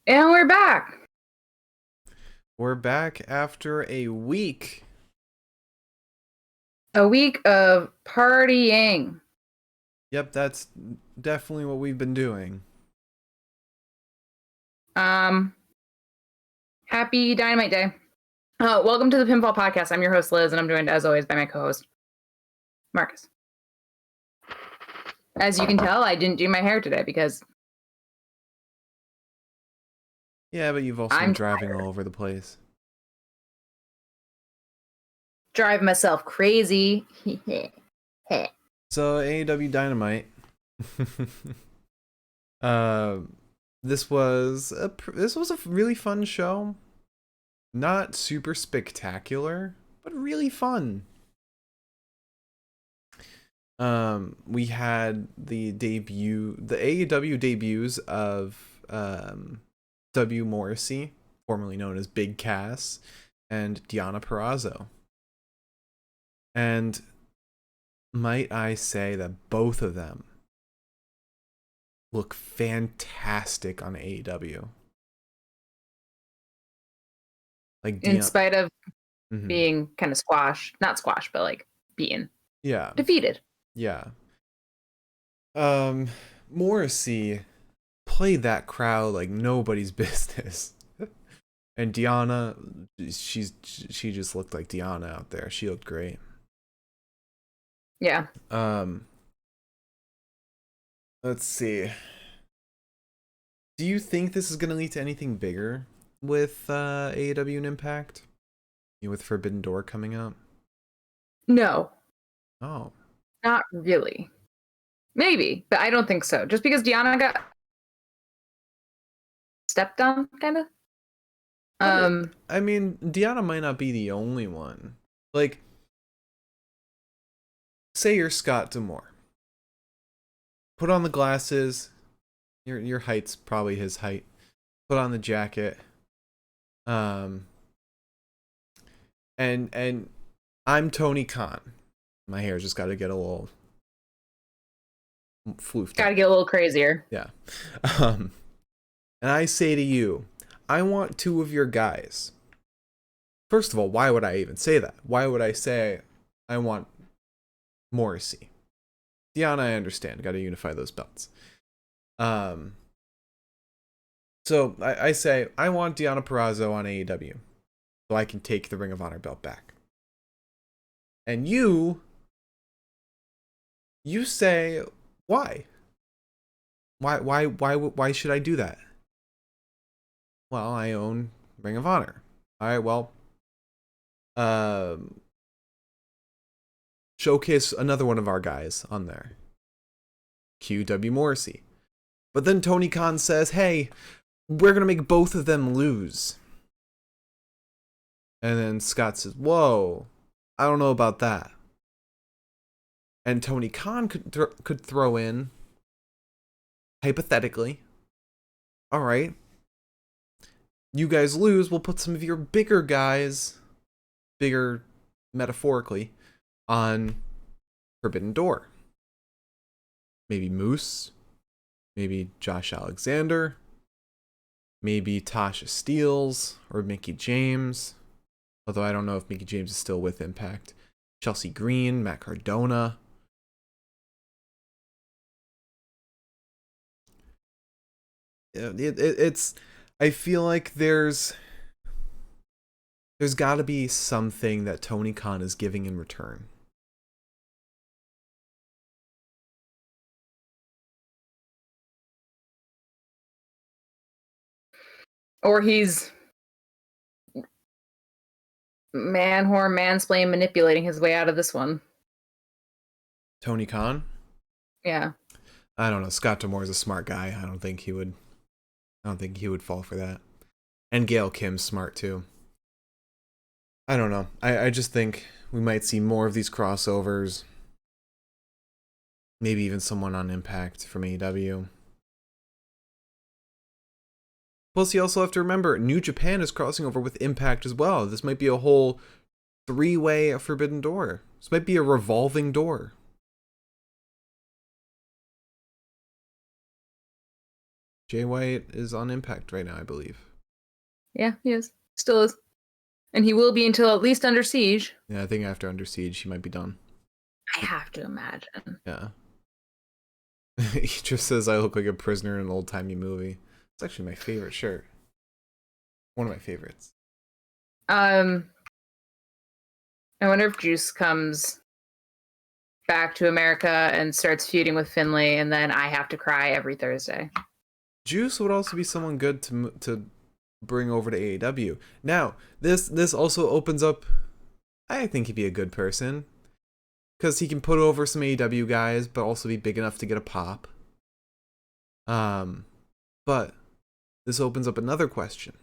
And we're back. We're back after a week. A week of partying. Yep, that's definitely what we've been doing. Um, Happy Dynamite Day. Welcome to the Pinfall Podcast. I'm your host, Liz, and I'm joined as always by my co-host, Marcus. As you can tell, I didn't do my hair today because Yeah, but you've also been I'm driving all over the place. driving myself crazy. So AEW Dynamite. uh, this was a really fun show. Not super spectacular, but really fun. We had the AEW debuts of W. Morrissey, formerly known as Big Cass, and Deonna Purrazzo. And might I say that both of them look fantastic on AEW. Like In Deonna. spite of Mm-hmm. being kind of not squashed, but like beaten, Yeah. defeated. Yeah. Morrissey played that crowd like nobody's business. And Deonna, she just looked like Deonna out there. She looked great. Yeah. Let's see. Do you think this is going to lead to anything bigger with AEW and Impact? With Forbidden Door coming up? No, Oh. not really. Maybe, but I don't think so. Just because Deanna got stepped on, kind of. I mean, Deonna might not be the only one. Like, say you're Scott D'Amore. Put on the glasses. Your height's probably his height. Put on the jacket. Um, and I'm Tony Khan. My hair's just got to get a little floofed Got up. to get a little crazier. Yeah. And I say to you, I want two of your guys. First of all, why would I even say that? Why would I say I want Morrissey? Deonna, I understand. Got to unify those belts. So I say I want Deonna Purrazzo on AEW, so I can take the Ring of Honor belt back. And you say why? Why should I do that? Well, I own Ring of Honor. All right, well, showcase another one of our guys on there. QW Morrissey. But then Tony Khan says, hey, we're going to make both of them lose. And then Scott says, whoa, I don't know about that. And Tony Khan could throw in, hypothetically, all right, you guys lose, we'll put some of your bigger guys, bigger metaphorically, on Forbidden Door. Maybe Moose, maybe Josh Alexander, maybe Tasha Steelz or Mickie James, although I don't know if Mickie James is still with Impact. Chelsea Green, Matt Cardona. It's I feel like there's got to be something that Tony Khan is giving in return. Or he's mansplain manipulating his way out of this one. Tony Khan? Yeah. I don't know. Scott D'Amore is a smart guy. I don't think he would fall for that. And Gail Kim's smart too. I don't know. I just think we might see more of these crossovers. Maybe even someone on Impact from AEW. Plus, you also have to remember, New Japan is crossing over with Impact as well. This might be a whole three-way Forbidden Door. This might be a revolving door. Jay White is on Impact right now, I believe. Yeah, he is. Still is. And he will be until at least Under Siege. Yeah, I think after Under Siege, he might be done. I have to imagine. Yeah. He just says I look like a prisoner in an old-timey movie. It's actually my favorite shirt. One of my favorites. I wonder if Juice comes back to America and starts feuding with Finlay, and then I have to cry every Thursday. Juice would also be someone good to bring over to AEW. Now, this also opens up. I think he'd be a good person because he can put over some AEW guys, but also be big enough to get a pop. But this opens up another question.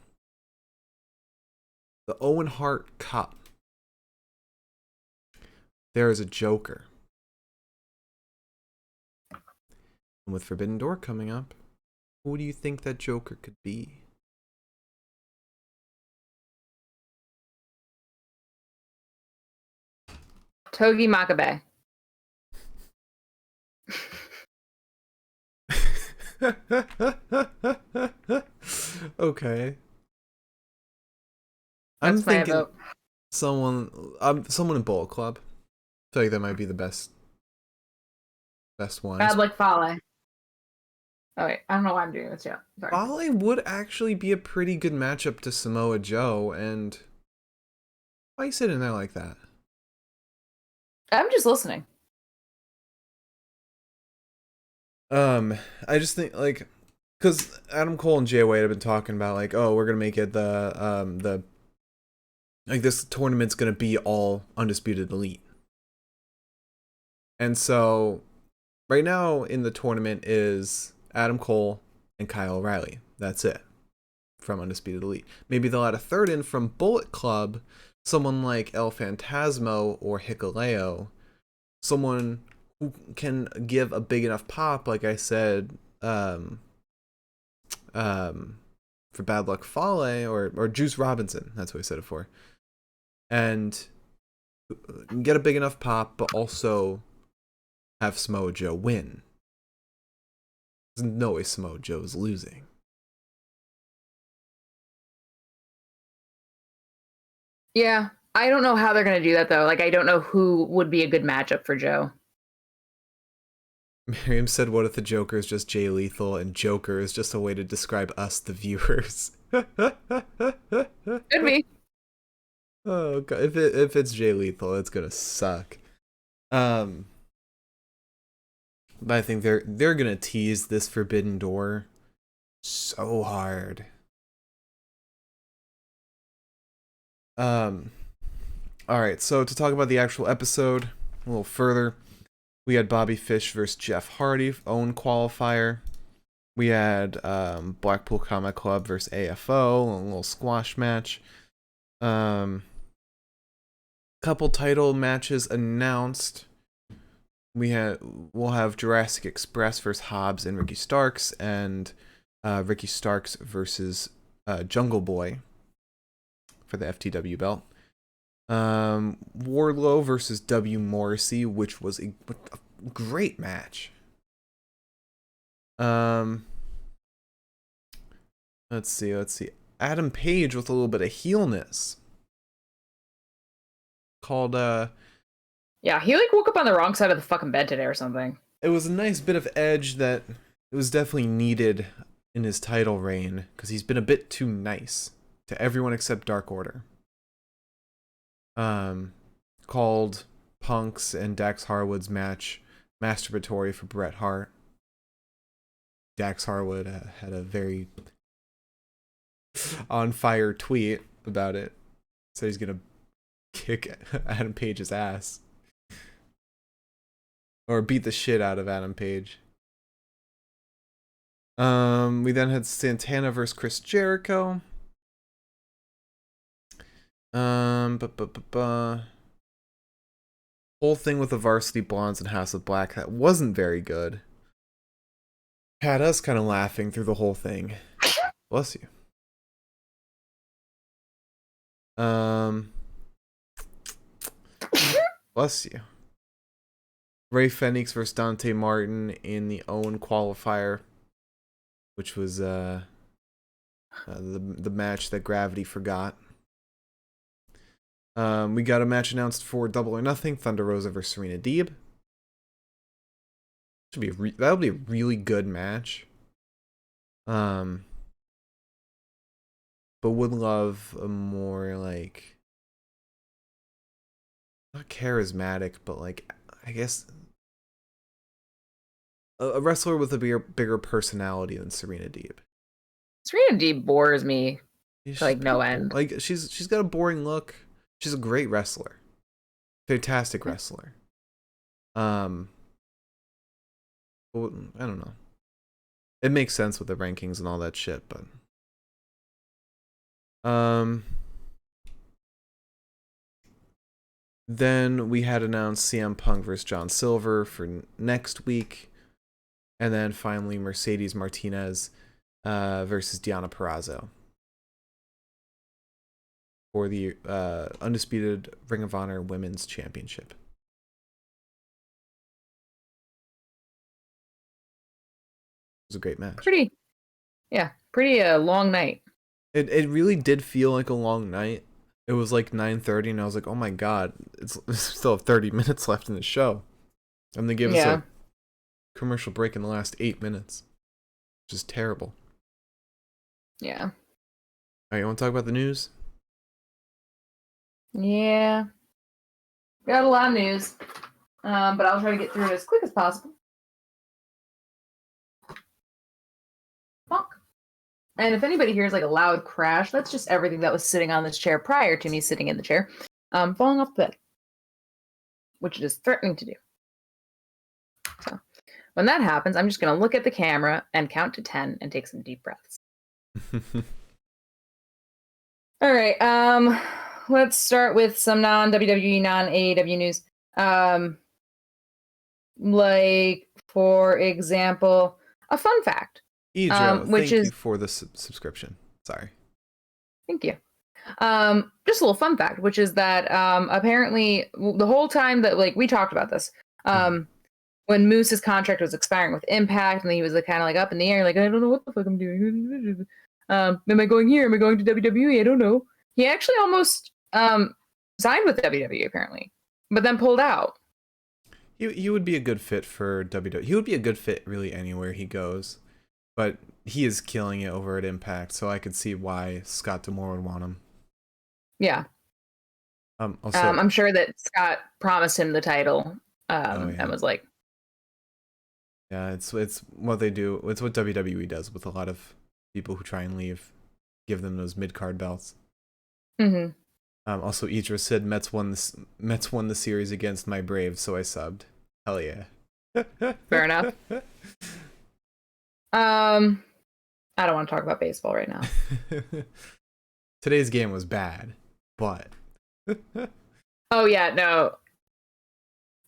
The Owen Hart Cup. There is a Joker. And with Forbidden Door coming up, who do you think that Joker could be? Togi Makabe. Okay. That's I'm thinking vote. someone in Bullet Club. I feel like that might be the best one. Bad Luck Fale. Oh wait, I don't know why I'm doing this yet. Sorry. Fale would actually be a pretty good matchup to Samoa Joe, and why are you sitting there like that? I'm just listening. I just think like, because Adam Cole and Jay White have been talking about like, oh, we're gonna make it the like this tournament's gonna be all Undisputed Elite, and so right now in the tournament is Adam Cole and Kyle O'Reilly. That's it from Undisputed Elite. Maybe they'll add a third in from Bullet Club, someone like El Phantasmo or Hikuleo, someone who can give a big enough pop, like I said, for Bad Luck Fale or Juice Robinson. That's what I said it for. And get a big enough pop, but also have Samoa Joe win. There's no way Samoa Joe's losing. Yeah, I don't know how they're going to do that, though. Like, I don't know who would be a good matchup for Joe. Miriam said, what if the Joker is just Jay Lethal and Joker is just a way to describe us, the viewers? Could be. Oh, God. If it's Jay Lethal, it's going to suck. But I think they're going to tease this Forbidden Door so hard. Alright, so to talk about the actual episode a little further, we had Bobby Fish versus Jeff Hardy, own qualifier. We had Blackpool Combat Club versus AFO, a little squash match. Couple title matches announced. We'll have Jurassic Express versus Hobbs and Ricky Starks, and Ricky Starks versus Jungle Boy for the FTW belt. Wardlow versus W. Morrissey, which was a great match. Let's see. Adam Page with a little bit of heelness. Called Yeah, he like woke up on the wrong side of the fucking bed today or something. It was a nice bit of edge that it was definitely needed in his title reign, because he's been a bit too nice to everyone except Dark Order. Called Punk's and Dax Harwood's match masturbatory for Bret Hart. Dax Harwood had a very on fire tweet about it. So he's gonna kick Adam Page's ass. Or beat the shit out of Adam Page. We then had Santana versus Chris Jericho. Whole thing with the Varsity Blondes and House of Black that wasn't very good. Had us kind of laughing through the whole thing. Bless you. Bless you. Ray Fenix versus Dante Martin in the Owen qualifier, which was the match that Gravity forgot. We got a match announced for Double or Nothing: Thunder Rosa versus Serena Deeb. That'll be a really good match. But would love a more like, not charismatic, but like, I guess a wrestler with a bigger personality than Serena Deeb. Serena Deeb bores me She's to like no end. Like she's got a boring look. She's a great wrestler. Fantastic wrestler. But I don't know. It makes sense with the rankings and all that shit, but then we had announced CM Punk versus John Silver for next week, and then finally Mercedes Martinez versus Deonna Purrazzo for the undisputed Ring of Honor Women's Championship. It was a great match. Pretty long night. It really did feel like a long night. It was like 9:30, and I was like, oh my god, it's still have 30 minutes left in the show. And they gave us a commercial break in the last 8 minutes, which is terrible. Yeah. All right, you want to talk about the news? Yeah. Got a lot of news, but I'll try to get through it as quick as possible. Bonk. And if anybody hears like a loud crash, that's just everything that was sitting on this chair prior to me sitting in the chair, falling off the bed, which it is threatening to do. So when that happens, I'm just going to look at the camera and count to 10 and take some deep breaths. All right. Let's start with some non-WWE, non-AEW news. Like, for example, a fun fact. Idro, which thank you for the subscription. Sorry. Thank you. Just a little fun fact, which is that apparently the whole time that like we talked about this, when Moose's contract was expiring with Impact, and he was kind of like up in the air, like I don't know what the fuck I'm doing. Am I going here? Am I going to WWE? I don't know. He actually almost signed with WWE apparently, but then pulled out. He would be a good fit for WWE. He would be a good fit really anywhere he goes. But he is killing it over at Impact, so I could see why Scott D'Amore would want him. Yeah. Also, I'm sure that Scott promised him the title, and was like, yeah, it's what they do. It's what WWE does with a lot of people who try and leave. Give them those mid-card belts. Mm-hmm. Also, Idris said Mets won the series against my Braves, so I subbed. Hell yeah. Fair enough. I don't want to talk about baseball right now. Today's game was bad, but oh yeah, no.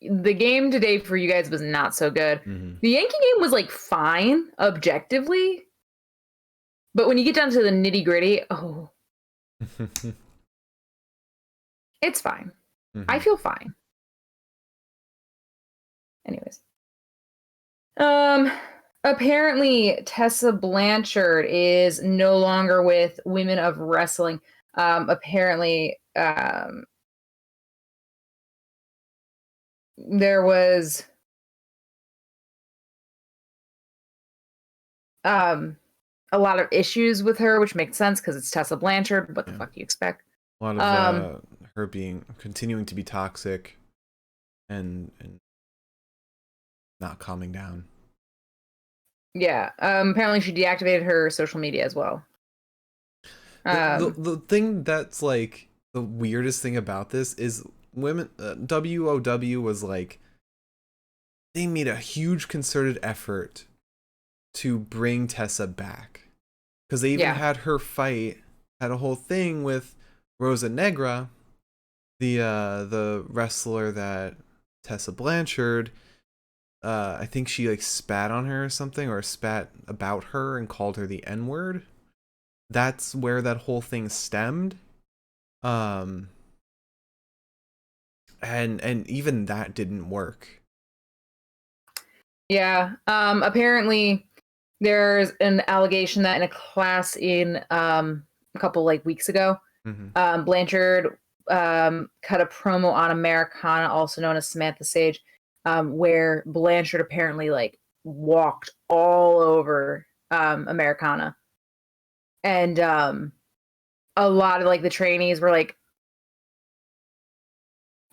The game today for you guys was not so good. Mm-hmm. The Yankee game was like fine objectively, but when you get down to the nitty gritty, it's fine. Mm-hmm. I feel fine. Anyways, apparently Tessa Blanchard is no longer with Women of Wrestling. Apparently, there was a lot of issues with her, which makes sense because it's Tessa Blanchard. What the fuck do you expect? A lot of her continuing to be toxic and not calming down. Yeah. Apparently she deactivated her social media as well. The thing that's like the weirdest thing about this is women WOW was like, they made a huge concerted effort to bring Tessa back, because they even had her had a whole thing with Rosa Negra, the wrestler that Tessa Blanchard, I think she like spat on her or something, or spat about her and called her the N-word. That's where that whole thing stemmed. And even that didn't work. Yeah. Apparently there's an allegation that in a class in a couple like weeks ago, Blanchard cut a promo on Americana, also known as Samantha Sage, where Blanchard apparently like walked all over Americana, and a lot of like the trainees were like,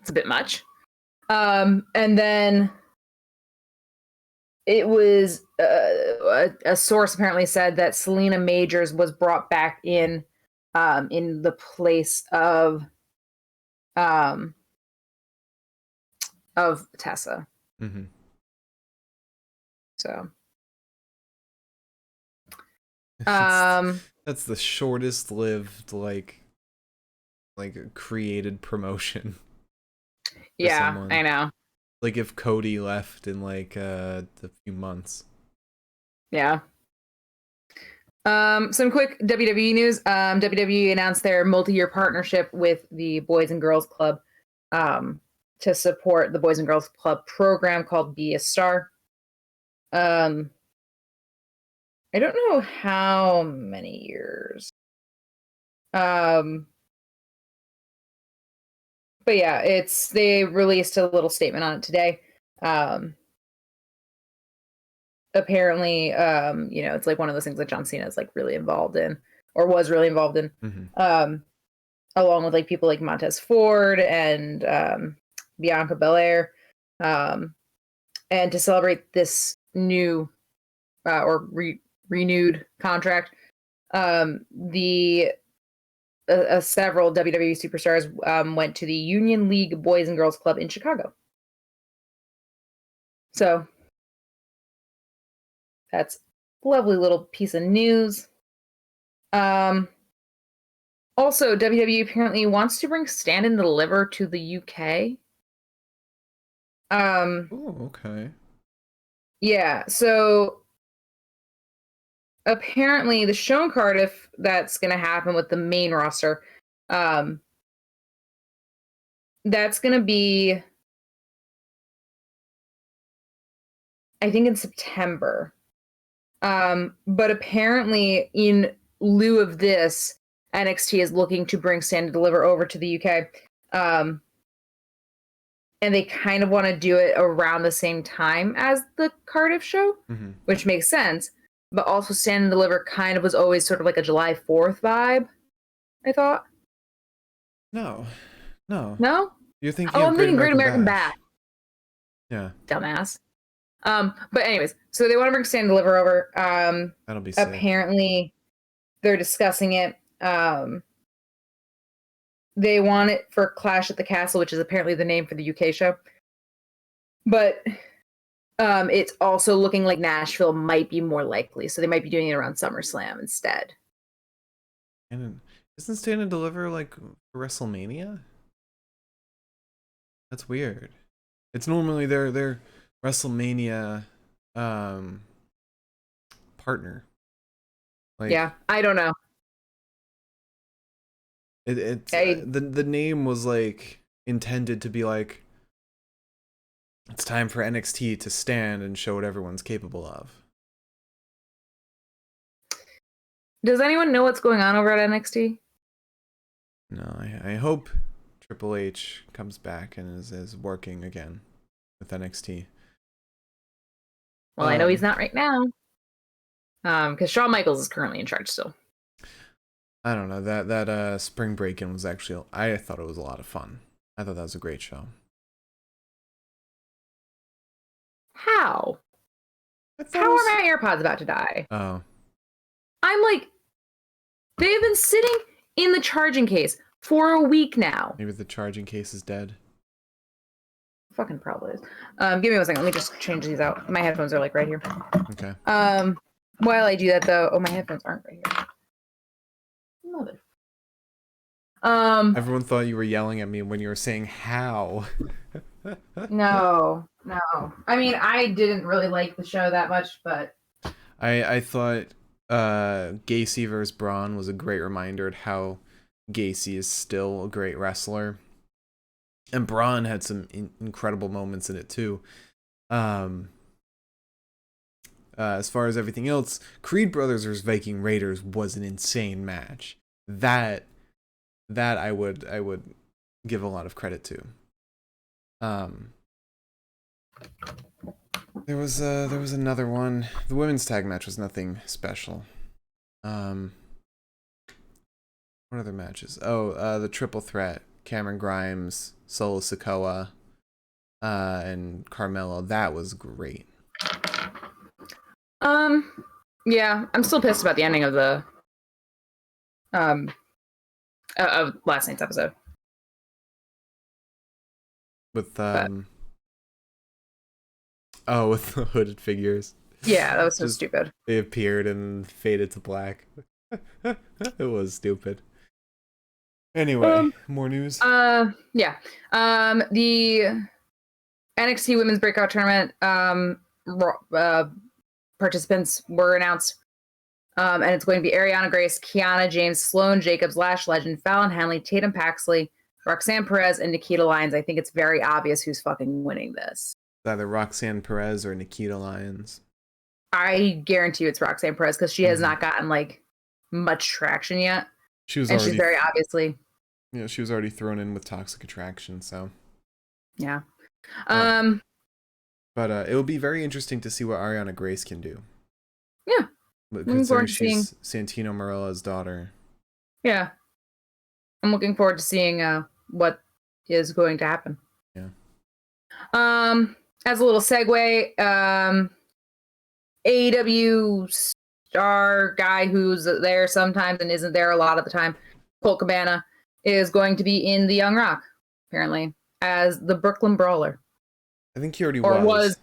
it's a bit much. And then it was a source apparently said that Selena Majors was brought back in the place of Tessa. So that's the shortest lived like created promotion. Yeah, someone. I know. Like if Cody left in like a few months. Yeah. Some quick WWE news. WWE announced their multi-year partnership with the Boys and Girls Club to support the Boys and Girls Club program called Be a Star. I don't know how many years. But yeah, they released a little statement on it today. Apparently, it's like one of those things that John Cena is like really involved in, or was really involved in, along with like people like Montez Ford and Bianca Belair, and to celebrate this new or renewed contract, several WWE superstars went to the Union League Boys and Girls Club in Chicago. So that's a lovely little piece of news. Also, WWE apparently wants to bring Stand and Deliver to the UK. Oh, okay. Yeah, so apparently the show in Cardiff that's going to happen with the main roster, that's going to be, I think, in September. But apparently, in lieu of this, NXT is looking to bring Stand and Deliver over to the UK. And they kind of want to do it around the same time as the Cardiff show, which makes sense. But also Stand and Deliver kind of was always sort of like a July 4th vibe, I thought. No. No? You're thinking I'm thinking Great American Bash. Yeah. Dumbass. But anyways, so they want to bring Stand and Deliver over. That'll be sick. Apparently, they're discussing it. They want it for Clash at the Castle, which is apparently the name for the UK show. But it's also looking like Nashville might be more likely, so they might be doing it around SummerSlam instead. And isn't Stand and Deliver like WrestleMania? That's weird. It's normally their WrestleMania partner. Like, yeah, I don't know. The name was like intended to be like, it's time for NXT to stand and show what everyone's capable of. Does anyone know what's going on over at NXT? No, I hope Triple H comes back and is working again with NXT. Well, I know he's not right now. Because Shawn Michaels is currently in charge still. I don't know, that Spring Break-In was actually, I thought it was a lot of fun. I thought that was a great show. How? How are my AirPods about to die? Oh. I'm like, they've been sitting in the charging case for a week now. Maybe the charging case is dead. Fucking probably is. Give me 1 second. Let me just change these out. My headphones are like right here. Okay. While I do that though, my headphones aren't right here. Mother. Everyone thought you were yelling at me when you were saying how. No. I mean, I didn't really like the show that much, but I thought Gacy vs. Braun was a great reminder of how Gacy is still a great wrestler. And Braun had some incredible moments in it too. As far as everything else, Creed Brothers vs Viking Raiders was an insane match. That I would give a lot of credit to. There was another one. The women's tag match was nothing special. What other matches? The triple threat: Cameron Grimes, Solo Sikoa, and Carmelo. That was great. Yeah, I'm still pissed about the ending of the of last night's episode. With with the hooded figures. Yeah, that was so stupid. They appeared and faded to black. It was stupid. Anyway, more news. Yeah. The NXT Women's Breakout Tournament participants were announced. And it's going to be Ariana Grace, Kiana James, Sloane Jacobs, Lash Legend, Fallon Henley, Tatum Paxley, Roxanne Perez, and Nikita Lyons. I think it's very obvious who's fucking winning this. Either Roxanne Perez or Nikita Lyons. I guarantee you it's Roxanne Perez because she has not gotten like much traction yet. She's very obviously. Yeah, she was already thrown in with Toxic Attraction, so. Yeah. But it will be very interesting to see what Ariana Grace can do. Yeah. Considering she's Santino Marella's daughter. Yeah. I'm looking forward to seeing what is going to happen. Yeah. As a little segue, AEW star guy who's there sometimes and isn't there a lot of the time, Colt Cabana, is going to be in the Young Rock, apparently, as the Brooklyn Brawler. I think he already was.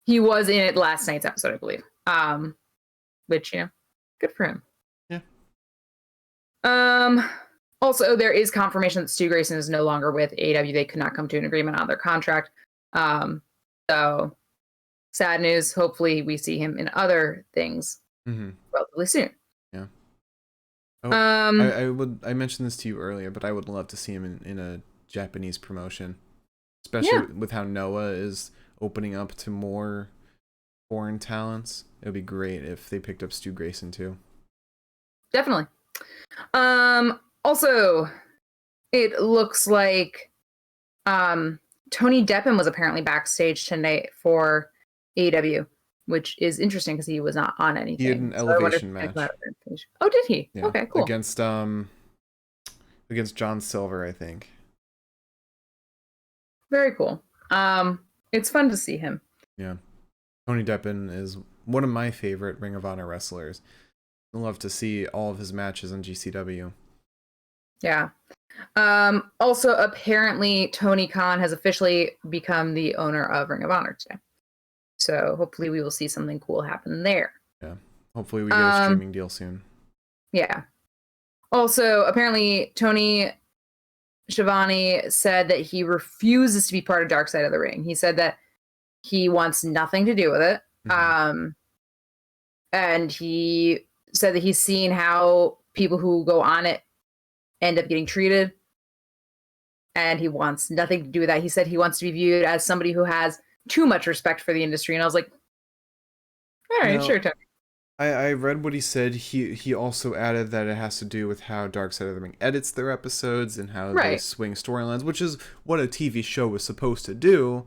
He was in it last night's episode, I believe. Which, good for him. Yeah. Also, there is confirmation that Stu Grayson is no longer with AEW. They could not come to an agreement on their contract. So sad news. Hopefully we see him in other things relatively soon. Yeah. I mentioned this to you earlier, but I would love to see him in a Japanese promotion, especially with how Noah is opening up to more foreign talents. It would be great if they picked up Stu Grayson too. Definitely. Also, it looks like Tony Deppen was apparently backstage tonight for AEW, which is interesting because he was not on anything. He had an elevation match. Oh, did he? Yeah. Okay, cool. Against John Silver, I think. Very cool. It's fun to see him. Yeah. Tony Deppen is one of my favorite Ring of Honor wrestlers. I love to see all of his matches on GCW. Yeah. Also, apparently, Tony Khan has officially become the owner of Ring of Honor today. So hopefully we will see something cool happen there. Yeah. Hopefully we get a streaming deal soon. Yeah. Also, apparently, Tony Schiavone said that he refuses to be part of Dark Side of the Ring. He said that he wants nothing to do with it. And he said that he's seen how people who go on it end up getting treated. And he wants nothing to do with that. He said he wants to be viewed as somebody who has too much respect for the industry. And I was like, all right, sure, Tony. I read what he said. He also added that it has to do with how Dark Side of the Ring edits their episodes and how they swing storylines, which is what a TV show was supposed to do.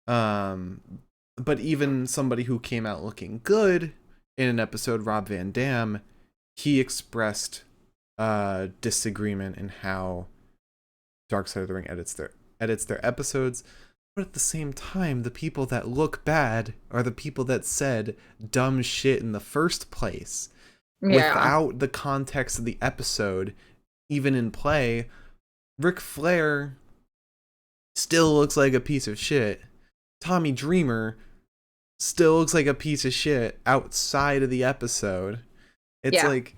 But even somebody who came out looking good in an episode, Rob Van Dam, he expressed disagreement in how Dark Side of the Ring edits their episodes. But at the same time, the people that look bad are the people that said dumb shit in the first place. Yeah. Without the context of the episode even in play, Ric Flair still looks like a piece of shit. Tommy Dreamer still looks like a piece of shit outside of the episode. It's like,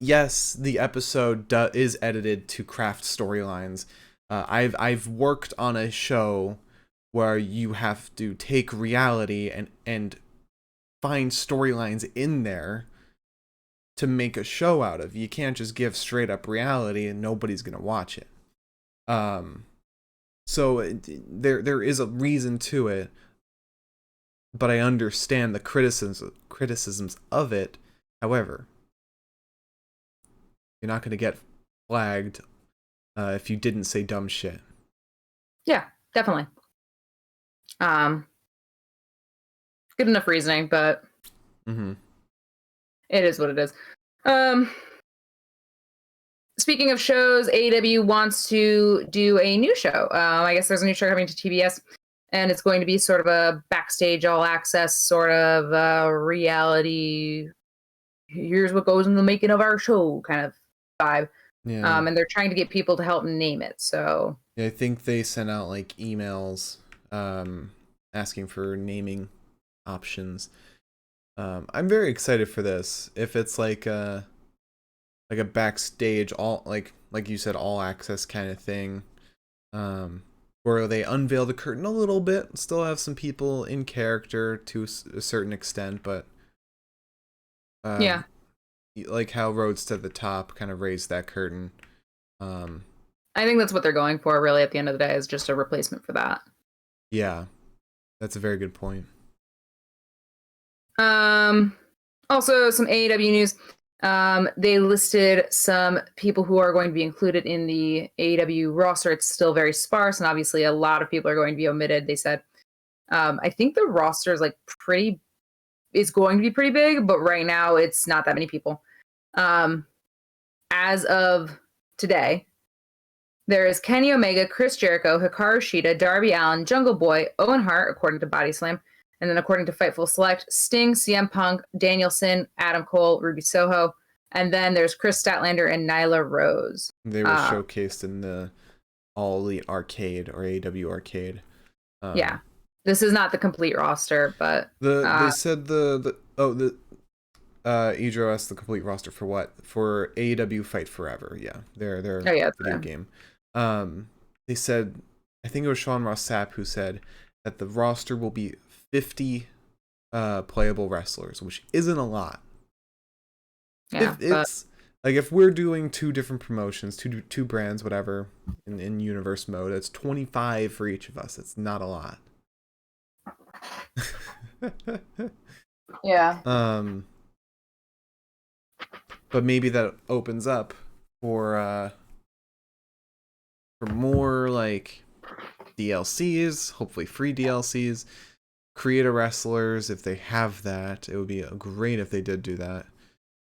yes, the episode is edited to craft storylines. I've worked on a show where you have to take reality and find storylines in there to make a show out of. You can't just give straight up reality and nobody's gonna watch it. So there is a reason to it, but I understand the criticisms of it. However, you're not going to get flagged if you didn't say dumb shit. Yeah, definitely. Good enough reasoning, but it is what it is. Speaking of shows, AEW wants to do a new show. I guess there's a new show coming to TBS, and it's going to be sort of a backstage all access sort of reality. Here's what goes in the making of our show kind of vibe. Yeah. And they're trying to get people to help name it. So yeah, I think they sent out like emails asking for naming options. I'm very excited for this. If it's like a backstage all like you said all access kind of thing, where they unveil the curtain a little bit, still have some people in character to a certain extent, but yeah, like how Roads to the Top kind of raised that curtain. I think that's what they're going for. Really, at the end of the day, is just a replacement for that. Yeah, that's a very good point. Also some AEW news. They listed some people who are going to be included in the AEW roster. It's still very sparse, and obviously a lot of people are going to be omitted. They said, I think the roster is is going to be pretty big, but right now it's not that many people. As of today, there is Kenny Omega, Chris Jericho, Hikaru Shida, Darby Allin, Jungle Boy, Owen Hart, according to Body Slam. And then according to Fightful Select, Sting, CM Punk, Danielson, Adam Cole, Ruby Soho. And then there's Chris Statlander and Nyla Rose. They were showcased in the All Elite Arcade or AEW Arcade. Yeah. This is not the complete roster, but... they said Idro asked the complete roster for what? For AEW Fight Forever. Yeah, their video game. They said, I think it was Sean Ross Sapp who said that the roster will be 50 playable wrestlers, which isn't a lot. Yeah, it's like if we're doing two different promotions, two brands, whatever, in universe mode, it's 25 for each of us. It's not a lot. yeah. But maybe that opens up for more like DLCs, hopefully free DLCs, creator wrestlers if they have that. It would be great if they did do that.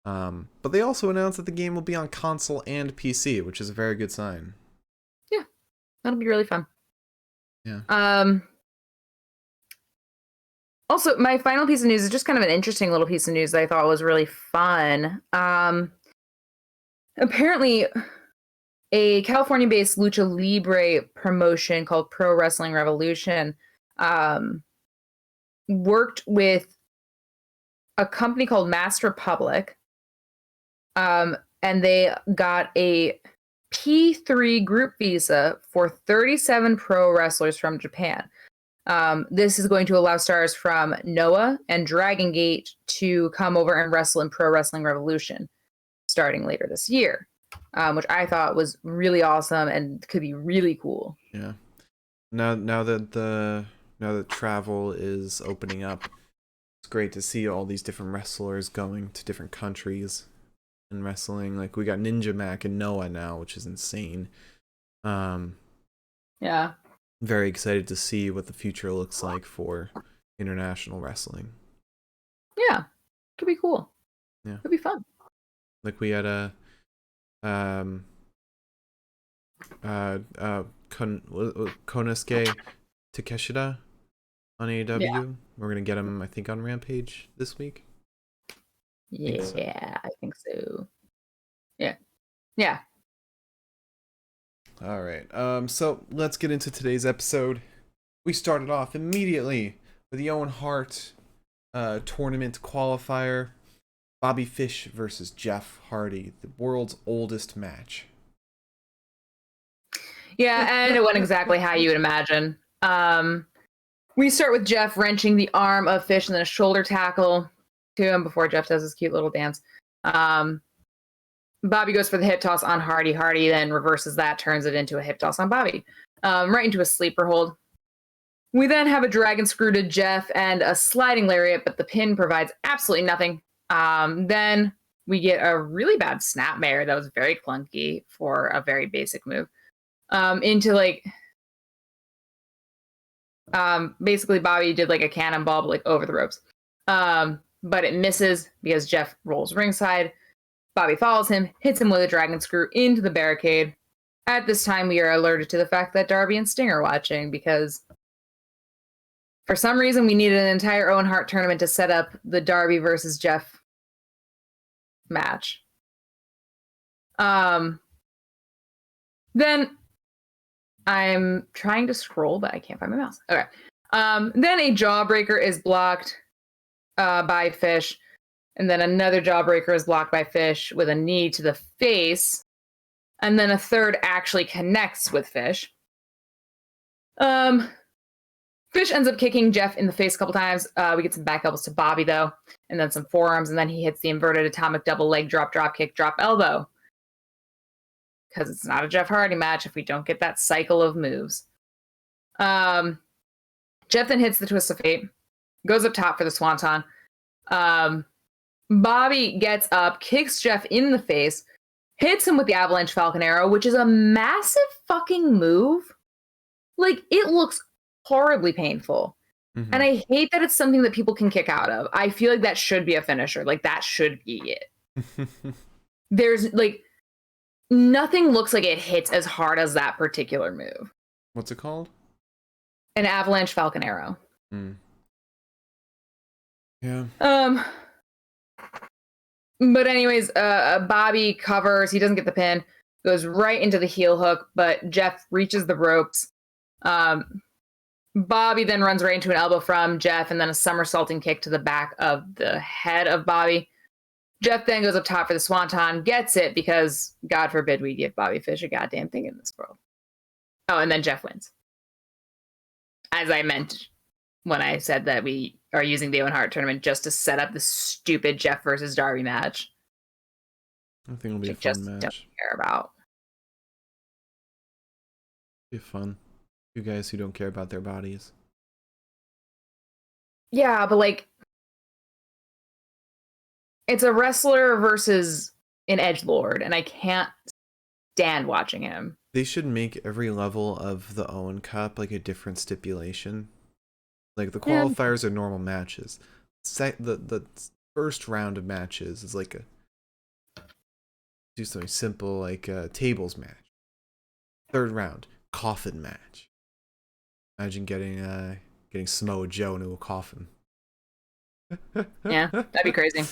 But they also announced that the game will be on console and PC, which is a very good sign. Yeah, that'll be really fun. Yeah. Also, my final piece of news is just kind of an interesting little piece of news that I thought was really fun. Apparently, a California-based lucha libre promotion called Pro Wrestling Revolution worked with a company called Mass Republic, and they got a P3 group visa for 37 pro wrestlers from Japan. This is going to allow stars from Noah and Dragon Gate to come over and wrestle in Pro Wrestling Revolution starting later this year, which I thought was really awesome and could be really cool. Yeah. Now that travel is opening up, it's great to see all these different wrestlers going to different countries and wrestling. Like we got Ninja Mac and Noah now, which is insane. Yeah. Very excited to see what the future looks like for international wrestling. Yeah. Could be cool. Yeah. Could be fun. Like we had a Konosuke Takeshita on AEW. Yeah. We're gonna get him, I think, on Rampage this week. Yeah, I think so. Yeah. All right. So let's get into today's episode. We started off immediately with the Owen Hart tournament qualifier. Bobby Fish versus Jeff Hardy, the world's oldest match. Yeah, and it went exactly how you would imagine. We start with Jeff wrenching the arm of Fish and then a shoulder tackle to him before Jeff does his cute little dance. Bobby goes for the hip toss on Hardy. Hardy then reverses that, turns it into a hip toss on Bobby. Right into a sleeper hold. We then have a dragon screw to Jeff and a sliding lariat, but the pin provides absolutely nothing. Then we get a really bad snapmare that was very clunky for a very basic move. Into like, basically Bobby did like a cannonball, but like over the ropes. But it misses because Jeff rolls ringside. Bobby follows him, hits him with a dragon screw into the barricade. At this time, we are alerted to the fact that Darby and Sting are watching because for some reason we needed an entire Owen Hart tournament to set up the Darby versus Jeff match. Then I'm trying to scroll, but I can't find my mouse. Okay. Then a jawbreaker is blocked by Fish. And then another jawbreaker is blocked by Fish with a knee to the face. And then a third actually connects with Fish. Fish ends up kicking Jeff in the face a couple times. We get some back elbows to Bobby, though. And then some forearms. And then he hits the inverted atomic double leg drop kick, drop elbow. Because it's not a Jeff Hardy match if we don't get that cycle of moves. Jeff then hits the twist of fate. Goes up top for the swanton. Bobby gets up, kicks Jeff in the face, hits him with the avalanche falcon arrow, which is a massive fucking move. Like, it looks horribly painful. Mm-hmm. And I hate that it's something that people can kick out of. I feel like that should be a finisher. Like, that should be it. There's, like, nothing looks like it hits as hard as that particular move. What's it called? An avalanche falcon arrow. Mm. Yeah. But anyways, Bobby covers. He doesn't get the pin. Goes right into the heel hook, but Jeff reaches the ropes. Bobby then runs right into an elbow from Jeff and then a somersaulting kick to the back of the head of Bobby. Jeff then goes up top for the swanton, gets it because, God forbid, we give Bobby Fish a goddamn thing in this world. Oh, and then Jeff wins. As I meant when I said that we are using the Owen Hart tournament just to set up the stupid Jeff versus Darby match. I think it'll be a fun just match. Don't care about. Be fun. You guys who don't care about their bodies. Yeah, but like, it's a wrestler versus an edgelord, and I can't stand watching him. They should make every level of the Owen Cup like a different stipulation. Like, the qualifiers are normal matches. The first round of matches is like do something simple like a tables match. Third round, coffin match. Imagine getting Samoa Joe into a coffin. Yeah, that'd be crazy.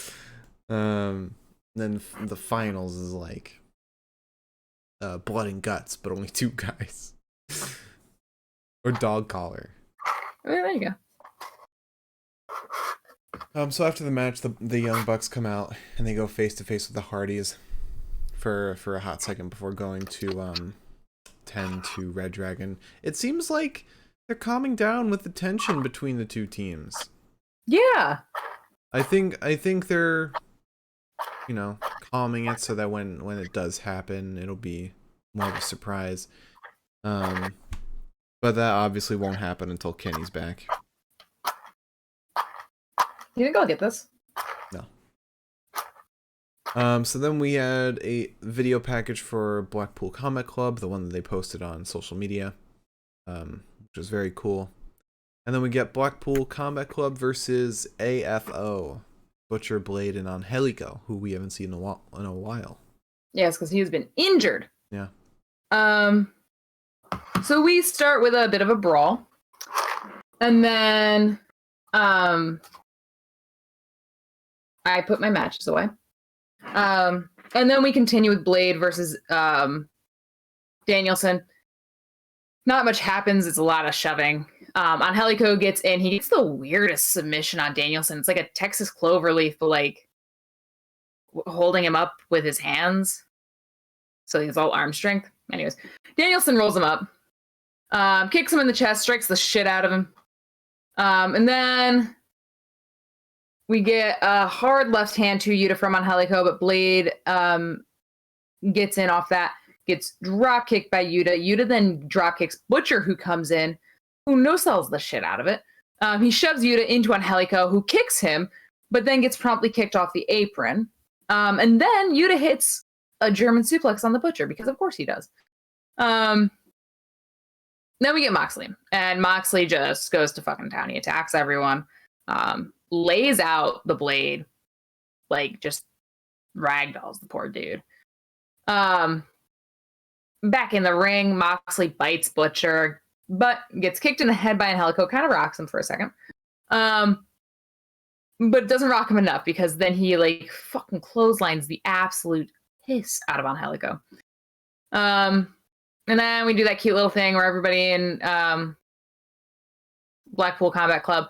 Then the finals is like blood and guts, but only 2 guys. Or dog collar. There you go. So after the match, the Young Bucks come out and they go face to face with the Hardys for a hot second before going to tend to Red Dragon. It seems like they're calming down with the tension between the 2 teams. Yeah. I think they're, calming it so that when it does happen, it'll be more of a surprise. But that obviously won't happen until Kenny's back. You think I'll get this? No. So then we had a video package for Blackpool Combat Club, the one that they posted on social media, which was very cool. And then we get Blackpool Combat Club versus AFO, Butcher, Blade, and Angelico, who we haven't seen in a while. Yes, because he has been injured. Yeah. So we start with a bit of a brawl, and then I put my matches away. And then we continue with Blade versus Danielson. Not much happens. It's a lot of shoving. Angelico gets in. He gets the weirdest submission on Danielson. It's like a Texas cloverleaf, but like holding him up with his hands. So he's all arm strength. Anyways, Danielson rolls him up, kicks him in the chest, strikes the shit out of him. And then we get a hard left hand to Yuta from Angelico, but Blade gets in off that, gets drop kicked by Yuta. Yuta then drop kicks Butcher, who comes in. who no-sells the shit out of it. He shoves Yuta into Angelico, who kicks him, but then gets promptly kicked off the apron. And then Yuta hits a German suplex on the Butcher, because of course he does. Then we get Moxley, and Moxley just goes to fucking town. He attacks everyone, lays out the Blade, like just ragdolls the poor dude. Back in the ring, Moxley bites Butcher, but gets kicked in the head by Angelico, kind of rocks him for a second. But it doesn't rock him enough, because then he like fucking clotheslines the absolute piss out of Angelico. And then we do that cute little thing where everybody in Blackpool Combat Club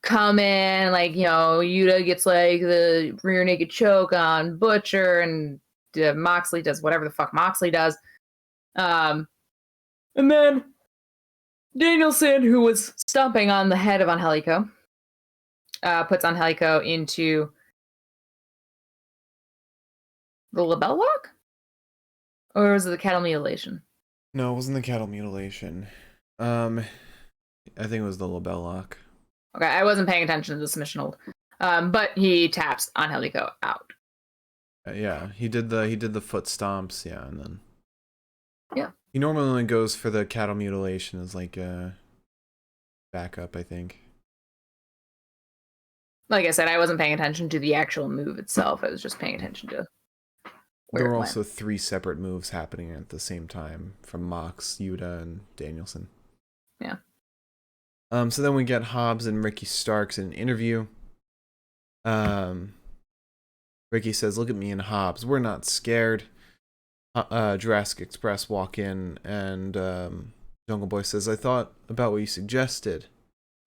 come in, like, you know, Yuta gets like the rear naked choke on Butcher, and Moxley does whatever the fuck Moxley does. And then Danielson, who was stomping on the head of Angelico, puts Angelico into the label lock? Or was it the cattle mutilation? No, it wasn't the cattle mutilation. I think it was the label lock. Okay, I wasn't paying attention to the submission hold. But he taps Angelico out. Yeah, he did the foot stomps, yeah, and then yeah. He normally only goes for the cattle mutilation as like a backup, I think. Like I said, I wasn't paying attention to the actual move itself. I was just paying attention to there were also 3 separate moves happening at the same time from Mox, Yuta, and Danielson. Yeah. So then we get Hobbs and Ricky Starks in an interview. Ricky says, "Look at me and Hobbs. We're not scared." Jurassic Express walk in, and Jungle Boy says, "I thought about what you suggested.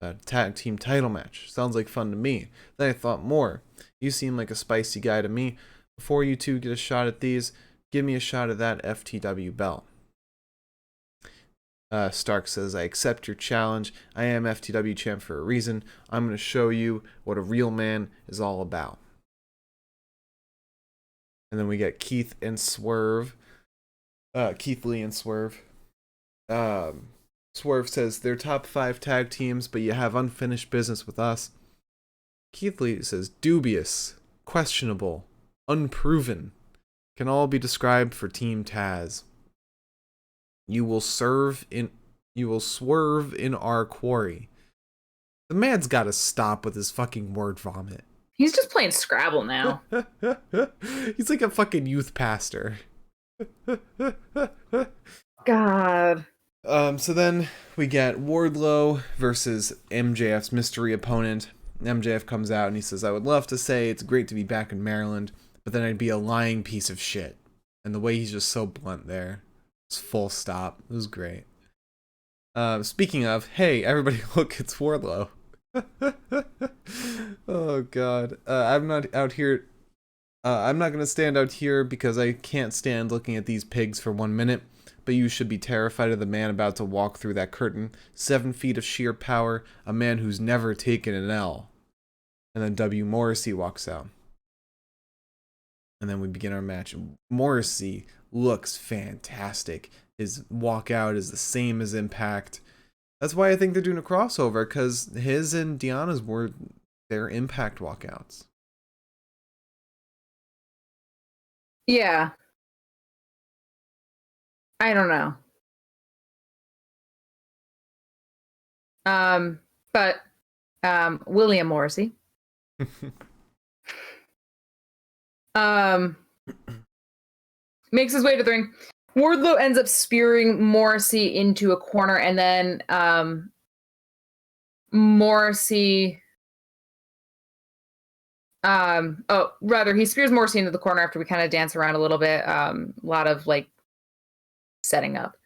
A tag team title match. Sounds like fun to me. Then I thought more. You seem like a spicy guy to me. Before you two get a shot at these, give me a shot at that FTW belt." Stark says, "I accept your challenge. I am FTW champ for a reason. I'm going to show you what a real man is all about." And then we get Keith and Swerve. Keith Lee and Swerve. Swerve says, "They're top 5 tag teams, but you have unfinished business with us." Keith Lee says, "Dubious, questionable, unproven, can all be described for Team Taz. You will swerve in our quarry." The man's got to stop with his fucking word vomit. He's just playing Scrabble now. He's like a fucking youth pastor. God. So then we get Wardlow versus MJF's mystery opponent. MJF comes out and he says, "I would love to say it's great to be back in Maryland, but then I'd be a lying piece of shit." And the way he's just so blunt there. It's full stop. It was great. Speaking of, hey, everybody look, it's Wardlow. Oh, God. I'm not out here. I'm not going to stand out here because I can't stand looking at these pigs for 1 minute. But you should be terrified of the man about to walk through that curtain. 7 feet of sheer power. A man who's never taken an L. And then W. Morrissey walks out. And then we begin our match. Morrissey looks fantastic. His walkout is the same as Impact. That's why I think they're doing a crossover, because his and Deanna's were their Impact walkouts. Yeah. I don't know. But William Morrissey. Makes his way to the ring. Wardlow ends up spearing Morrissey into a corner, and then Morrissey he spears Morrissey into the corner after we kind of dance around a little bit. A lot of like setting up.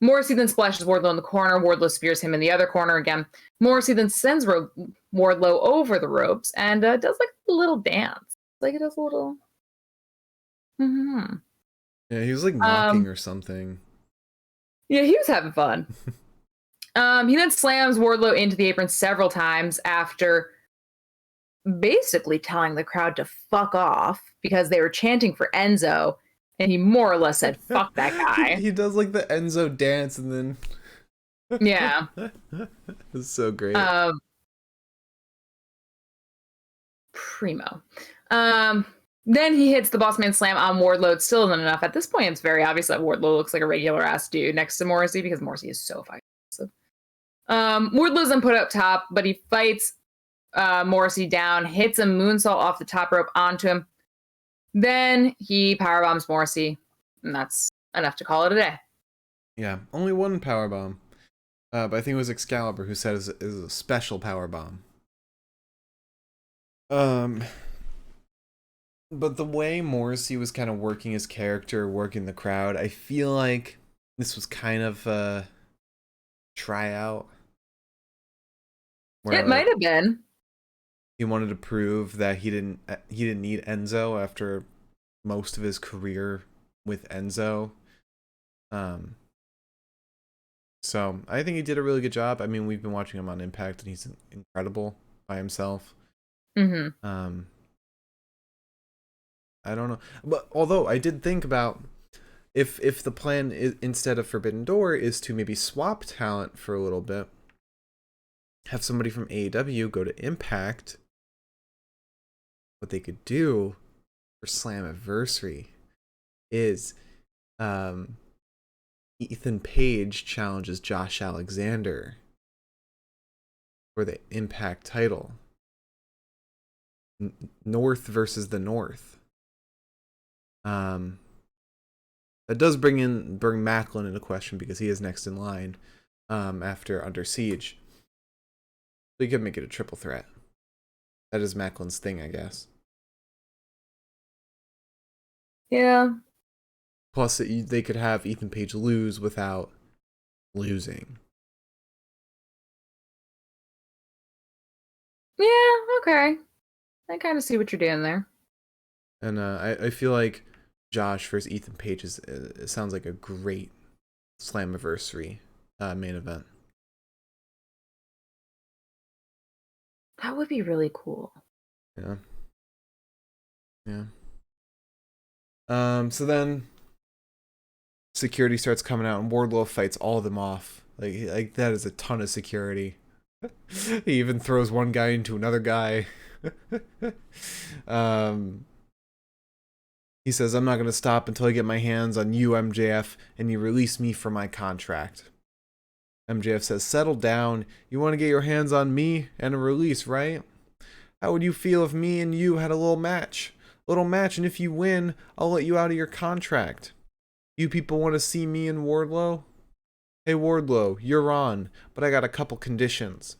Morrissey then splashes Wardlow in the corner. Wardlow spears him in the other corner again. Morrissey then sends Wardlow over the ropes and does like a little dance. Like it does a little. Mm-hmm. Yeah, he was like mocking or something. Yeah, he was having fun. He then slams Wardlow into the apron several times after basically telling the crowd to fuck off because they were chanting for Enzo, and he more or less said, "Fuck that guy." He does like the Enzo dance and then Yeah. It's so great. Um, Primo. Um, then he hits the Boss Man Slam on Wardlow. It still isn't enough. At this point, it's very obvious that Wardlow looks like a regular ass dude next to Morrissey because Morrissey is so fucking aggressive. Wardlow's then put up top, but he fights Morrissey down, hits a moonsault off the top rope onto him. Then he powerbombs Morrissey, and that's enough to call it a day. Yeah, only one powerbomb. But I think it was Excalibur who said it is a special powerbomb. But the way Morrissey was kind of working his character, working the crowd, I feel like this was kind of a tryout. It might have been. He wanted to prove that he didn't need Enzo after most of his career with Enzo. So I think he did a really good job. I mean, we've been watching him on Impact, and he's incredible by himself. Mm-hmm. I don't know, but although I did think about if the plan is, instead of Forbidden Door is to maybe swap talent for a little bit, have somebody from AEW go to Impact. What they could do for Slammiversary is Ethan Page challenges Josh Alexander for the Impact title. North versus the North. That does bring Macklin into question because he is next in line after Under Siege. So you could make it a triple threat. That is Macklin's thing, I guess. Yeah. Plus, they could have Ethan Page lose without losing. Yeah, okay. I kind of see what you're doing there. And I feel like Josh versus Ethan Page it sounds like a great Slammiversary main event. That would be really cool. Yeah. Yeah. So then security starts coming out and Wardlow fights all of them off. Like that is a ton of security. He even throws one guy into another guy. He says, I'm not going to stop until I get my hands on you, MJF, and you release me from my contract. MJF says, settle down. You want to get your hands on me and a release, right? How would you feel if me and you had a little match? And if you win, I'll let you out of your contract. You people want to see me and Wardlow? Hey Wardlow, you're on, but I got a couple conditions.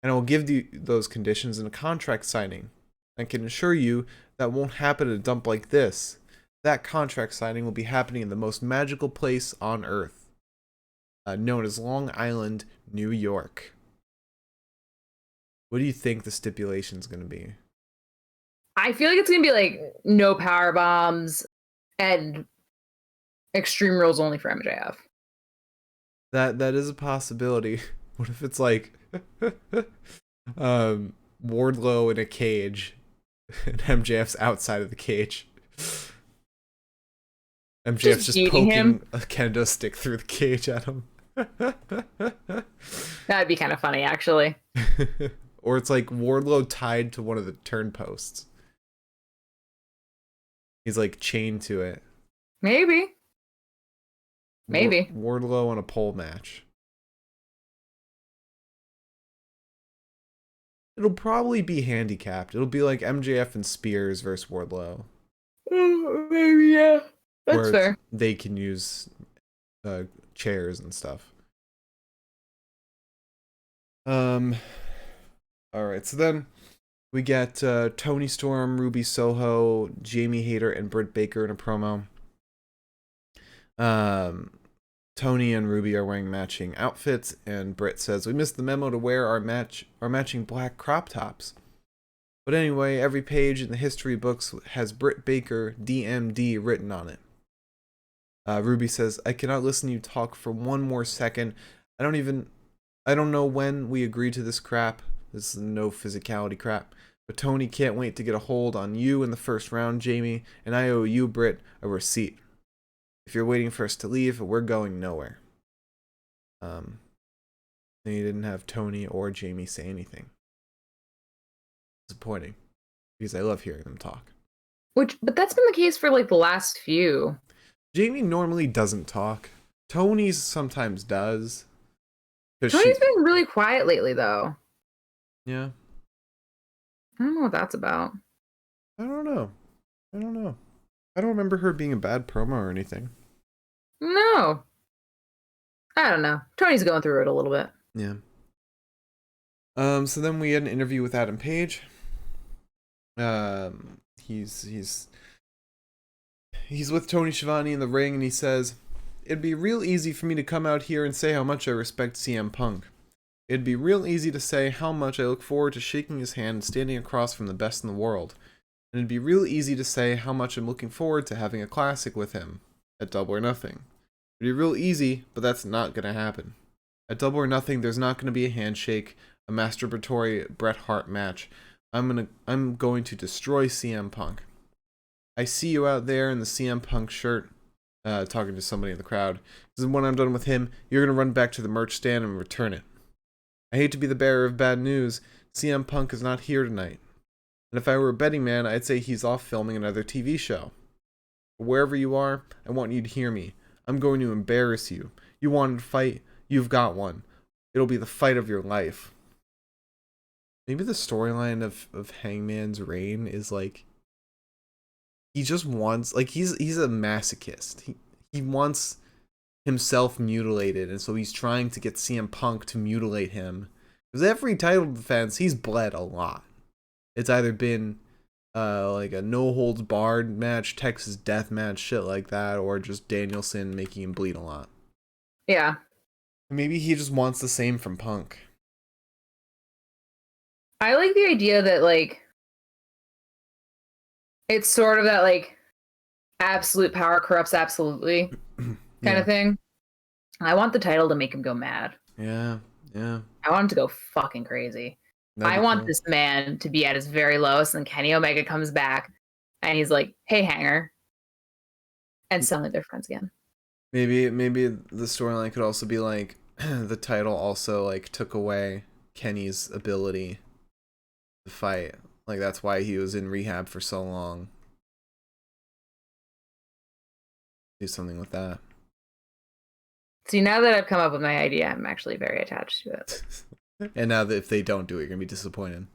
And I will give you those conditions in a contract signing. I can assure you that won't happen at a dump like this. That contract signing will be happening in the most magical place on Earth, known as Long Island, New York. What do you think the stipulation's going to be? I feel like it's going to be like no power bombs and Extreme Rules only for MJF. That is a possibility. What if it's like Wardlow in a cage and MJF's outside of the cage? MJF's just poking him a kendo stick through the cage at him. That'd be kind of funny, actually. Or it's like Wardlow tied to one of the turnposts. He's like chained to it. Maybe. Wardlow on a pole match. It'll probably be handicapped. It'll be like MJF and Spears versus Wardlow. Maybe, yeah. That's fair. They can use chairs and stuff. Alright, so then we get Tony Storm, Ruby Soho, Jamie Hayter, and Britt Baker in a promo. Tony and Ruby are wearing matching outfits, and Britt says, we missed the memo to wear our matching black crop tops. But anyway, every page in the history books has Britt Baker, DMD, written on it. Ruby says, I cannot listen to you talk for one more second. I don't know when we agreed to this crap. This is no physicality crap. But Tony can't wait to get a hold on you in the first round, Jamie, and I owe you, Britt, a receipt. If you're waiting for us to leave, we're going nowhere. And he didn't have Tony or Jamie say anything. Disappointing. Because I love hearing them talk. But that's been the case for like the last few. Jamie normally doesn't talk. Tony sometimes does. Tony's been really quiet lately, though. Yeah. I don't know what that's about. I don't know. I don't remember her being a bad promo or anything. No. I don't know. Tony's going through it a little bit. Yeah. So then we had an interview with Adam Page. He's with Tony Schiavone in the ring, and he says, "It'd be real easy for me to come out here and say how much I respect CM Punk. It'd be real easy to say how much I look forward to shaking his hand and standing across from the best in the world. And it'd be real easy to say how much I'm looking forward to having a classic with him at Double or Nothing. It'd be real easy, but that's not going to happen. At Double or Nothing, there's not going to be a handshake, a masturbatory Bret Hart match. I'm going to destroy CM Punk. I see you out there in the CM Punk shirt," talking to somebody in the crowd. "This is when I'm done with him, you're going to run back to the merch stand and return it. I hate to be the bearer of bad news. CM Punk is not here tonight. And if I were a betting man, I'd say he's off filming another TV show. But wherever you are, I want you to hear me. I'm going to embarrass you. You wanted to fight? You've got one. It'll be the fight of your life." Maybe the storyline of Hangman's reign is like, he just wants, like, he's a masochist. He wants himself mutilated, and so he's trying to get CM Punk to mutilate him. Because every title defense, he's bled a lot. It's either been like a no holds barred match, Texas death match, shit like that, or just Danielson making him bleed a lot. Yeah. Maybe he just wants the same from Punk. I like the idea that, like, it's sort of that, like, absolute power corrupts absolutely kind of thing. I want the title to make him go mad. Yeah. I want him to go fucking crazy. I want this man to be at his very lowest, and Kenny Omega comes back, and he's like, "Hey, Hanger," and suddenly they're friends again. Maybe the storyline could also be like, the title also like took away Kenny's ability to fight. Like, that's why he was in rehab for so long. Do something with that. See, now that I've come up with my idea, I'm actually very attached to it. And now that if they don't do it, you're gonna be disappointed.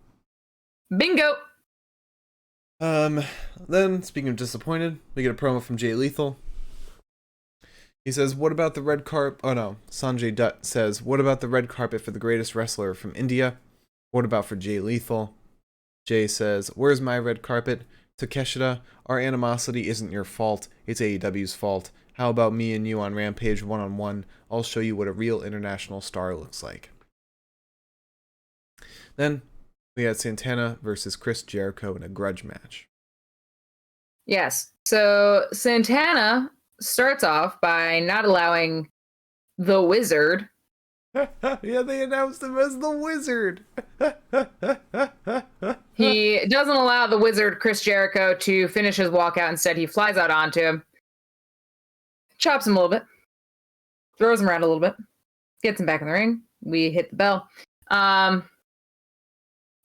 Bingo! Then, speaking of disappointed, we get a promo from Jay Lethal. He says, "What about the red carpet?" Oh no, Sanjay Dutt says, "What about the red carpet for the greatest wrestler from India? What about for Jay Lethal?" Jay says, "Where's my red carpet? Takeshita, our animosity isn't your fault. It's AEW's fault. How about me and you on Rampage one-on-one? I'll show you what a real international star looks like." Then we had Santana versus Chris Jericho in a grudge match. Yes. So Santana starts off by not allowing the Wizard. Yeah, they announced him as the Wizard. He doesn't allow the Wizard, Chris Jericho, to finish his walkout. Instead, he flies out onto him, chops him a little bit, throws him around a little bit, gets him back in the ring. We hit the bell.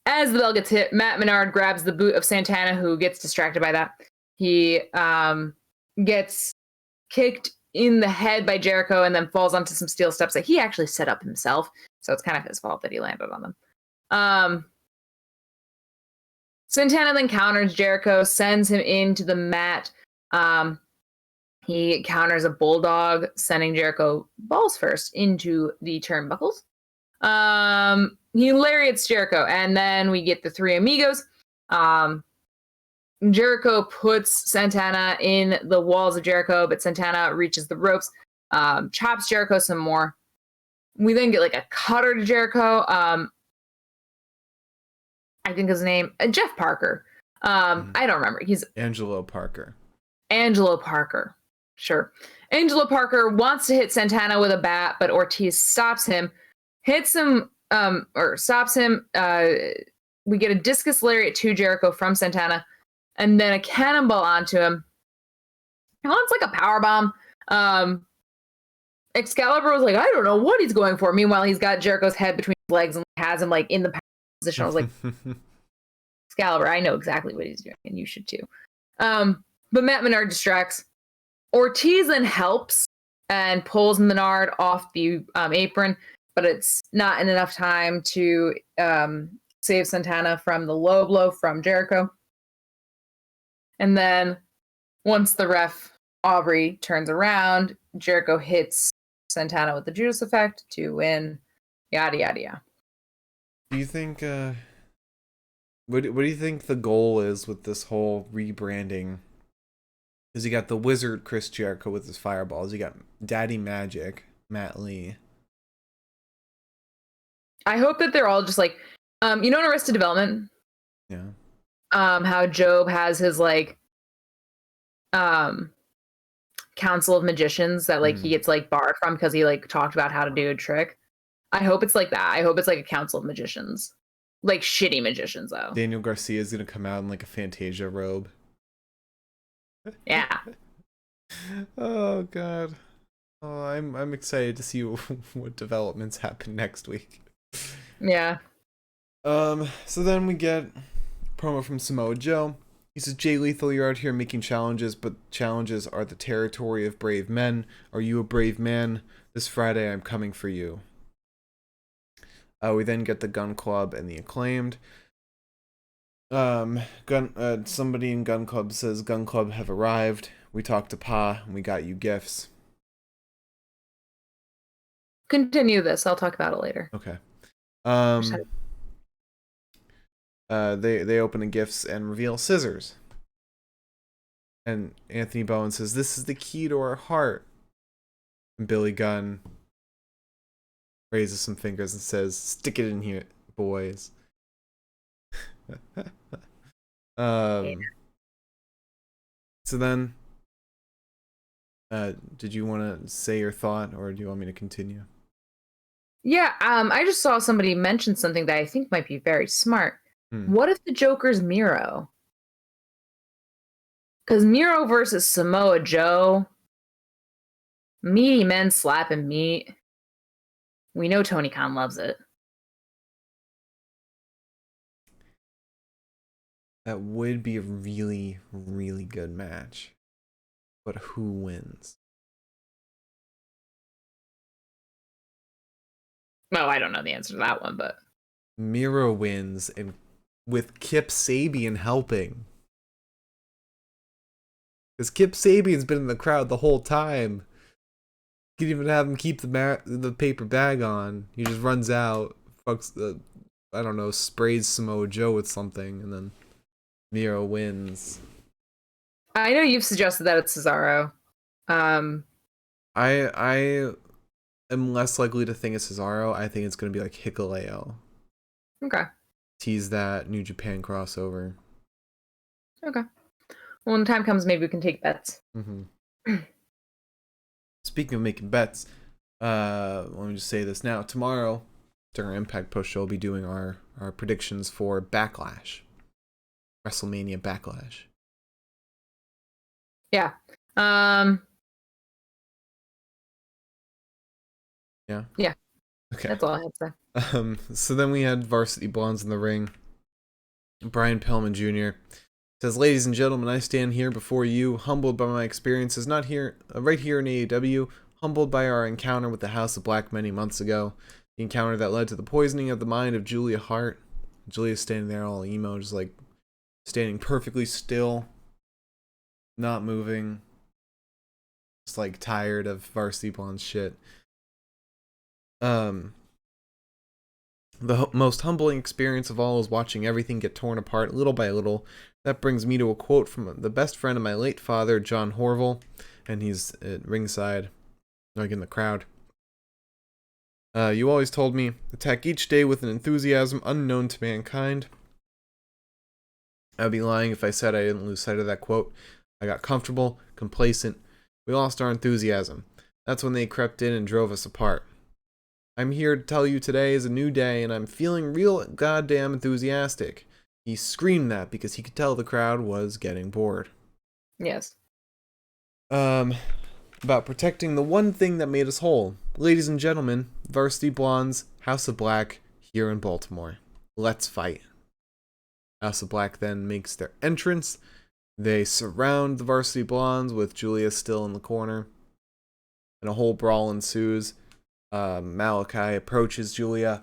As the bell gets hit, Matt Menard grabs the boot of Santana, who gets distracted by that. He gets kicked in the head by Jericho and then falls onto some steel steps that he actually set up himself. So it's kind of his fault that he landed on them. Santana then counters Jericho, sends him into the mat. He counters a bulldog, sending Jericho balls first into the turnbuckles. He lariats Jericho, and then we get the three amigos. Jericho puts Santana in the walls of Jericho, but Santana reaches the ropes, chops Jericho some more. We then get like a cutter to Jericho. I think his name, Jeff Parker. I don't remember. He's Angelo Parker. Sure. Angelo Parker wants to hit Santana with a bat, but Ortiz stops him, hits him, or stops him. We get a discus lariat to Jericho from Santana, and then a cannonball onto him. He wants like a power bomb. Excalibur was like, I don't know what he's going for. Meanwhile, he's got Jericho's head between his legs and has him like in the position. I was like, Excalibur, I know exactly what he's doing, and you should too. But Matt Menard distracts. Ortiz then helps and pulls Menard off the apron, but it's not in enough time to save Santana from the low blow from Jericho. And then once the ref, Aubrey, turns around, Jericho hits Santana with the Judas effect to win. Yada, yada, yada. Do you think, what do you think the goal is with this whole rebranding? Because you got the wizard Chris Jericho with his fireballs. You got Daddy Magic, Matt Lee. I hope that they're all just like, in Arrested Development? Yeah. How Job has his like, council of magicians that like he gets like barred from because he like talked about how to do a trick. I hope it's like that. I hope it's like a council of magicians, like shitty magicians though. Daniel Garcia is gonna come out in like a Fantasia robe. Yeah. Oh god. Oh, I'm excited to see what developments happen next week. Yeah. So then we get promo from Samoa Joe. He says, Jay Lethal, you're out here making challenges, but challenges are the territory of brave men. Are you a brave man? This Friday, I'm coming for you. We then get the Gun Club and the Acclaimed. Somebody in Gun Club says, Gun Club have arrived. We talked to Pa, and we got you gifts. Continue this. I'll talk about it later. Okay. They open the gifts and reveal scissors. And Anthony Bowen says, this is the key to our heart. And Billy Gunn raises some fingers and says, stick it in here, boys. So then, did you want to say your thought, or do you want me to continue? Yeah, I just saw somebody mention something that I think might be very smart. What if the Joker's Miro? Because Miro versus Samoa Joe, meaty men slapping meat. We know Tony Khan loves it. That would be a really, really good match. But who wins? No, I don't know the answer to that one, but Miro wins, and with Kip Sabian helping. Because Kip Sabian's been in the crowd the whole time. You can even have him keep the paper bag on. He just runs out, fucks the, I don't know, sprays Samoa Joe with something, and then Miro wins. I know you've suggested that it's Cesaro. I am less likely to think it's Cesaro. I think it's going to be like Hikuleo. Okay. Tease that New Japan crossover. Okay. Well, when the time comes, maybe we can take bets. Mm-hmm. Speaking of making bets, let me just say this now. Tomorrow, during our Impact Post show, we'll be doing our predictions for Backlash. WrestleMania Backlash. Yeah. Yeah? Yeah. Okay. That's all I had to say. So then we had Varsity Blondes in the ring. Brian Pillman Jr. says, ladies and gentlemen, I stand here before you, humbled by my experiences, not here, right here in AEW, humbled by our encounter with the House of Black many months ago, the encounter that led to the poisoning of the mind of Julia Hart. Julia's standing there all emo, just like standing perfectly still, not moving, just like tired of Varsity Blonde's shit. The most humbling experience of all is watching everything get torn apart little by little. That brings me to a quote from the best friend of my late father, John Horval, and he's at ringside, like in the crowd. You always told me, attack each day with an enthusiasm unknown to mankind. I'd be lying if I said I didn't lose sight of that quote. I got comfortable, complacent. We lost our enthusiasm. That's when they crept in and drove us apart. I'm here to tell you today is a new day, and I'm feeling real goddamn enthusiastic. He screamed that because he could tell the crowd was getting bored. Yes. about protecting the one thing that made us whole. Ladies and gentlemen, Varsity Blondes, House of Black, here in Baltimore. Let's fight. House of Black then makes their entrance. They surround the Varsity Blondes with Julia still in the corner. And a whole brawl ensues. Malachi approaches Julia.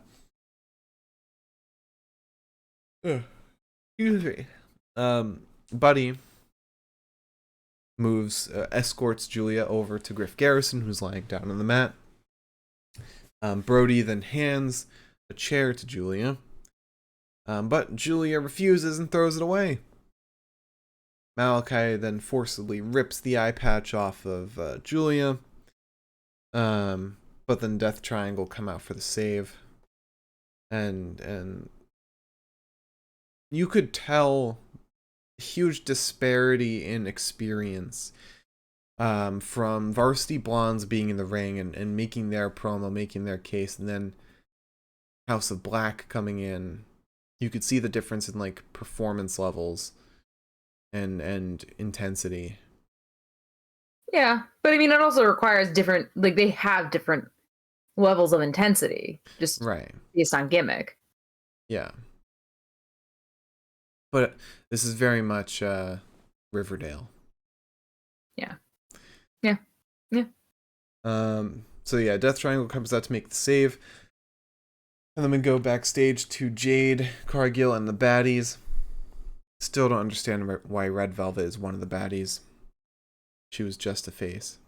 Excuse me. Buddy escorts Julia over to Griff Garrison, who's lying down on the mat. Brody then hands a chair to Julia. But Julia refuses and throws it away. Malachi then forcibly rips the eye patch off of Julia. But then Death Triangle come out for the save. And you could tell huge disparity in experience from Varsity Blondes being in the ring and making their promo, making their case, and then House of Black coming in. You could see the difference in like performance levels and intensity. Yeah, but I mean, it also requires different, like they have different levels of intensity, just right based on gimmick. Yeah. But this is very much Riverdale. Yeah. So yeah, Death Triangle comes out to make the save. And then we go backstage to Jade, Cargill, and the baddies. Still don't understand why Red Velvet is one of the baddies. She was just a face.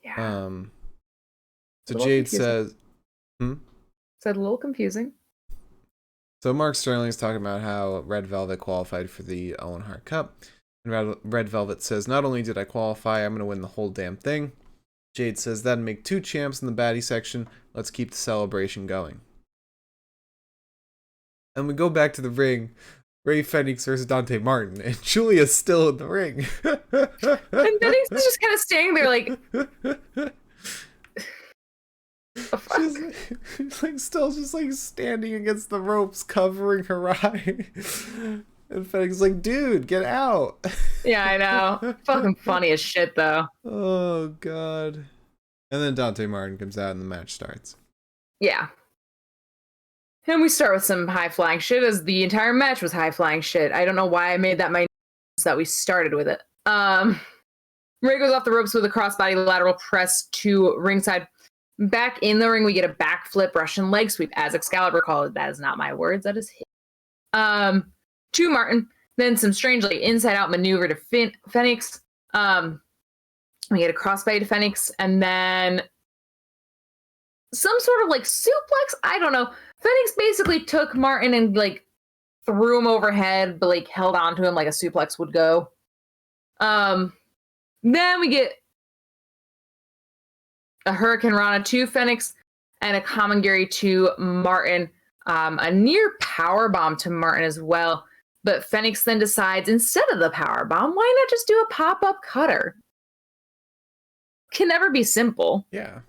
Yeah. So Jade says... It's a little confusing. So Mark Sterling's talking about how Red Velvet qualified for the Owen Hart Cup. And Red Velvet says, not only did I qualify, I'm going to win the whole damn thing. Jade says, that'd make 2 champs in the baddie section. Let's keep the celebration going. And we go back to the ring. Ray Fenix versus Dante Martin. And Julia's still in the ring. And Fenix is just kind of standing there like... She's like still just like standing against the ropes, covering her eye. And Fenix is like, dude, get out. Yeah, I know. Fucking funny as shit, though. Oh, God. And then Dante Martin comes out and the match starts. Yeah. And we start with some high-flying shit, as the entire match was high-flying shit. I don't know why I made that my notes that we started with it. Ray goes off the ropes with a crossbody lateral press to ringside. Back in the ring, we get a backflip Russian leg sweep, as Excalibur called it. That is not my words. That is his. To Martin. Then some strange like inside-out maneuver to Fenix. We get a crossbody to Fenix, and then some sort of like suplex. I don't know. Fenix basically took Martin and like threw him overhead, but like held onto him like a suplex would go. Then we get a Hurricane Rana to Fenix and a Commandery to Martin. A near power bomb to Martin as well. But Fenix then decides, instead of the power bomb, why not just do a pop-up cutter? Can never be simple. Yeah.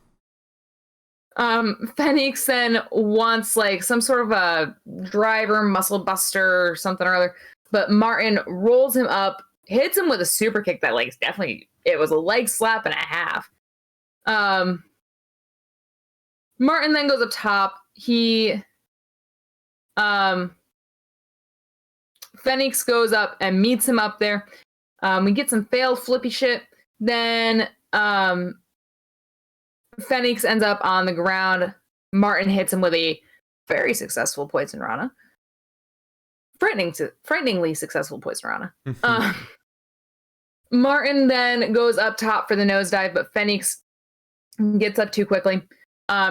Fenix then wants like some sort of a driver muscle buster or something or other. But Martin rolls him up, hits him with a super kick that like definitely, it was a leg slap and a half. Martin then goes up top. Fenix goes up and meets him up there. We get some failed flippy shit. Then Fenix ends up on the ground. Martin hits him with a very successful Poison Rana. Frighteningly successful Poison Rana. Martin then goes up top for the nosedive, but Fenix gets up too quickly.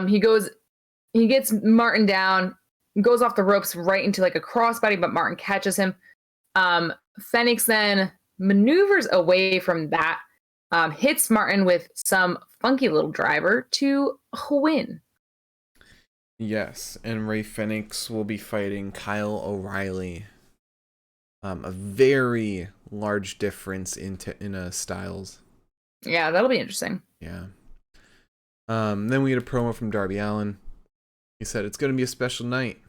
He gets Martin down, goes off the ropes right into like a crossbody, but Martin catches him. Fenix then maneuvers away from that, hits Martin with some funky little driver to win. Yes, and Ray Fenix will be fighting Kyle O'Reilly. A very large difference in styles. Yeah, that'll be interesting. Yeah. Then we get a promo from Darby Allin. He said it's going to be a special night.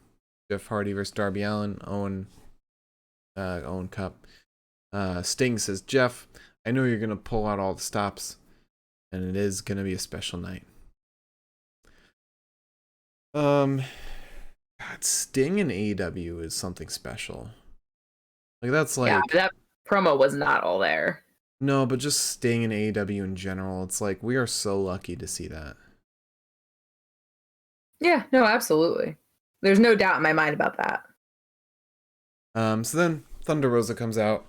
Jeff Hardy versus Darby Allin, Owen Cup. Sting says, Jeff, I know you're gonna pull out all the stops, and it is gonna be a special night. God, Sting in AEW is something special. Like that's Yeah, like that promo was not all there. no, but just Sting in AEW in general. It's like we are so lucky to see that. Yeah, no, absolutely. There's no doubt in my mind about that. So then Thunder Rosa comes out,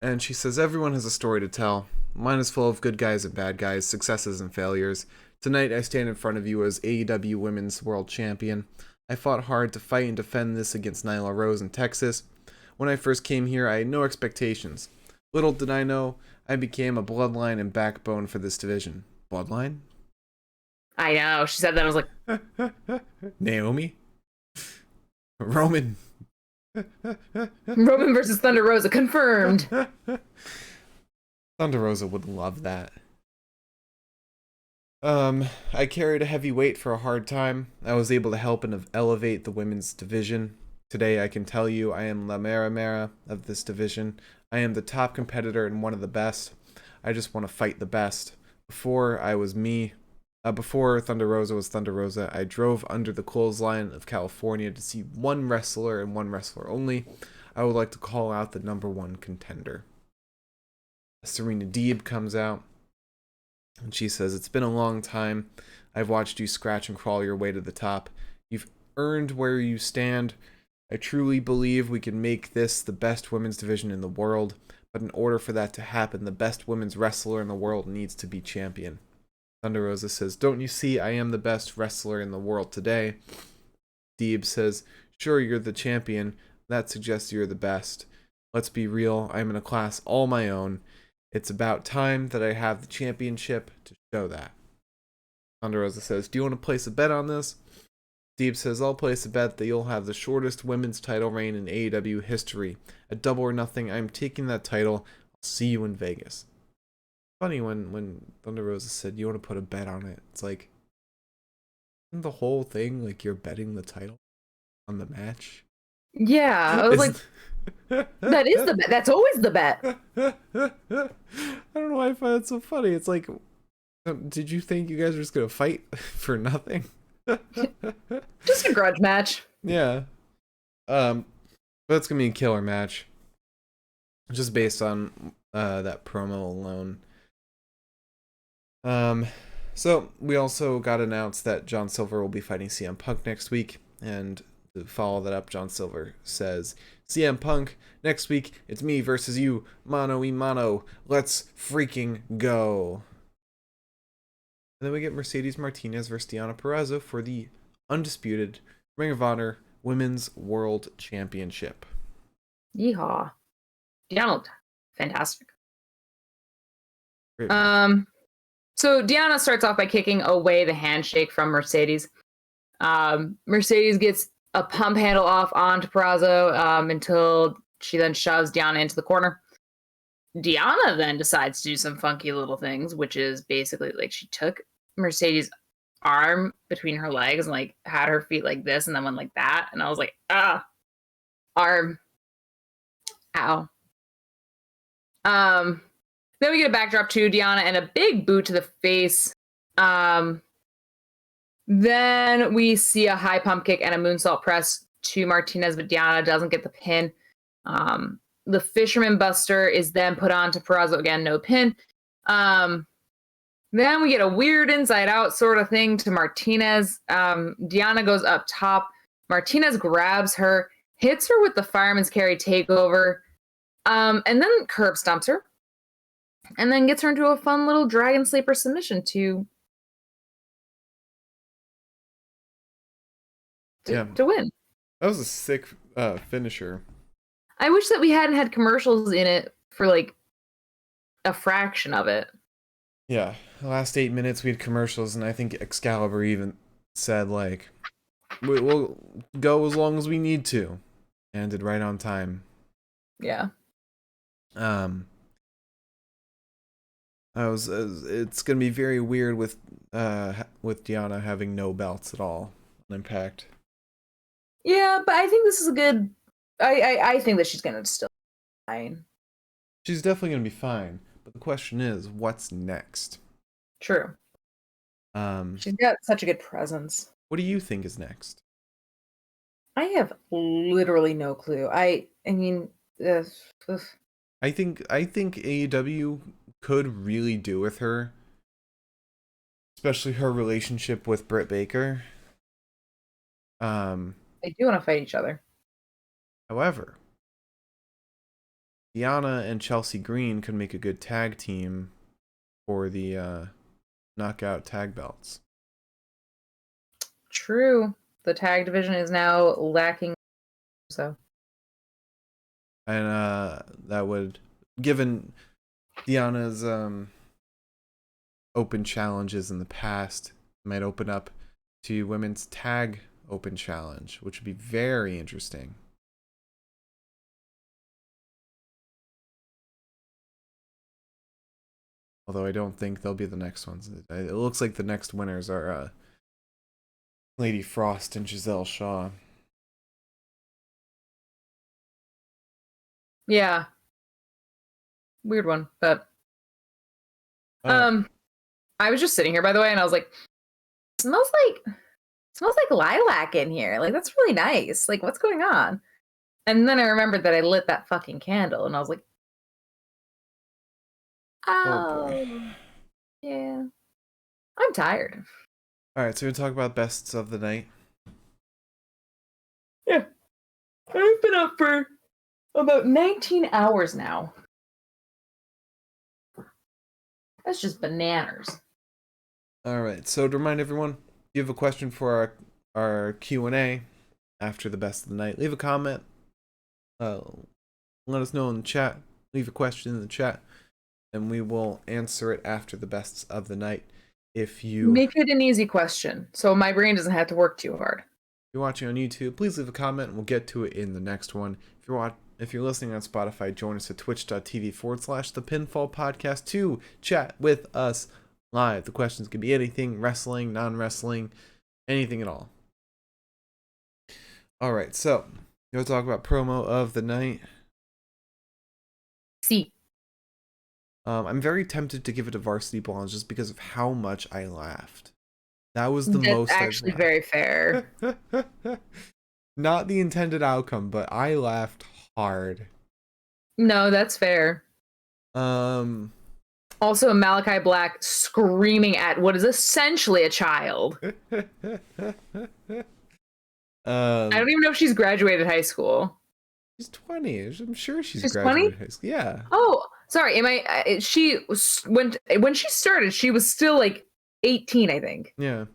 and she says everyone has a story to tell. Mine is full of good guys and bad guys, successes and failures. Tonight I stand in front of you as AEW Women's World Champion. I fought hard to fight and defend this against Nyla Rose in Texas. When I first came here, I had no expectations. Little did I know, I became a bloodline and backbone for this division. Bloodline? I know. She said that. I was like, Naomi? Roman? Roman versus Thunder Rosa confirmed. Thunder Rosa would love that. I carried a heavy weight for a hard time. I was able to help and elevate the women's division. Today I can tell you I am La Mera Mera of this division. I am the top competitor and one of the best. I just want to fight the best. Before I was me, before Thunder Rosa was Thunder Rosa, I drove under the clothesline of California to see one wrestler and one wrestler only. I would like to call out the number one contender. Serena Deeb comes out, and she says, it's been a long time. I've watched you scratch and crawl your way to the top. You've earned where you stand. I truly believe we can make this the best women's division in the world, but in order for that to happen, the best women's wrestler in the world needs to be champion. Thunder Rosa says, don't you see I am the best wrestler in the world today? Deeb says, sure, you're the champion. That suggests you're the best. Let's be real, I'm in a class all my own. It's about time that I have the championship to show that. Thunder Rosa says, do you want to place a bet on this? Deeb says, I'll place a bet that you'll have the shortest women's title reign in AEW history. At Double or Nothing, I'm taking that title. I'll see you in Vegas. Funny when Thunder Rosa said, you want to put a bet on it. It's like, isn't the whole thing like you're betting the title on the match? Yeah, I was like, that is the bet. That's always the bet. I don't know why I find it so funny. It's like, did you think you guys were just going to fight for nothing? Just a grudge match. Yeah. But it's gonna be a killer match. Just based on that promo alone. So we also got announced that John Silver will be fighting CM Punk next week, and to follow that up, John Silver says, CM Punk, next week it's me versus you, mano y mano. Let's freaking go. And then we get Mercedes Martinez versus Deonna Purrazzo for the undisputed Ring of Honor Women's World Championship. Yeehaw. Deonna looked fantastic. Great. So Deonna starts off by kicking away the handshake from Mercedes. Mercedes gets a pump handle off onto Purrazzo until she then shoves Deonna into the corner. Deonna then decides to do some funky little things, which is basically like she took Mercedes' arm between her legs and like had her feet like this and then went like that. And I was like, arm. Ow. Then we get a backdrop to Deonna and a big boot to the face. Then we see a high pump kick and a moonsault press to Martinez, but Deonna doesn't get the pin. The Fisherman Buster is then put on to Purrazzo again, no pin. Then we get a weird inside out sort of thing to Martinez. Deonna goes up top. Martinez grabs her, hits her with the fireman's carry takeover, and then curb stomps her. And then gets her into a fun little dragon sleeper submission to win. That was a sick finisher. I wish that we hadn't had commercials in it for like a fraction of it. Yeah, the last 8 minutes we had commercials, and I think Excalibur even said like, we'll go as long as we need to. Ended right on time. Yeah. It's gonna be very weird with Deonna having no belts at all on Impact. Yeah, but I think this is a good. I think that she's gonna still fine. She's definitely gonna be fine. But the question is, what's next? True. She's got such a good presence. What do you think is next? I have literally no clue. I mean, ugh. I think AEW could really do with her, especially her relationship with Britt Baker. They do want to fight each other. However, Deonna and Chelsea Green could make a good tag team for the knockout tag belts. True. The tag division is now lacking. So. And that would, given Deonna's open challenges in the past, might open up to women's tag open challenge, which would be very interesting. Although I don't think they'll be the next ones. It looks like the next winners are Lady Frost and Giselle Shaw. Yeah. Weird one, but I was just sitting here, by the way, and I was like, smells like lilac in here. Like, that's really nice. Like, what's going on? And then I remembered that I lit that fucking candle, and I was like, Oh boy. Yeah. I'm tired. Alright, so we're gonna talk about bests of the night. Yeah. I've been up for about 19 hours now. That's just bananas. Alright, so to remind everyone, if you have a question for our Q&A after the best of the night, leave a comment. Let us know in the chat. Leave a question in the chat, and we will answer it after the bests of the night. If you make it an easy question, so my brain doesn't have to work too hard. If you're watching on YouTube, please leave a comment, and we'll get to it in the next one. If you're listening on Spotify, join us at twitch.tv/The Pinfall Podcast to chat with us live. The questions can be anything, wrestling, non-wrestling, anything at all. All right, so we'll talk about promo of the night. See. I'm very tempted to give it a Varsity Blondes just because of how much I laughed. That was the most actually very fair. Not the intended outcome, but I laughed hard. No, that's fair. Also, Malachi Black screaming at what is essentially a child. I don't even know if she's graduated high school. She's 20. I'm sure she's graduated 20? High school. Yeah. Oh, sorry. When she started, she was still like 18, I think. Yeah.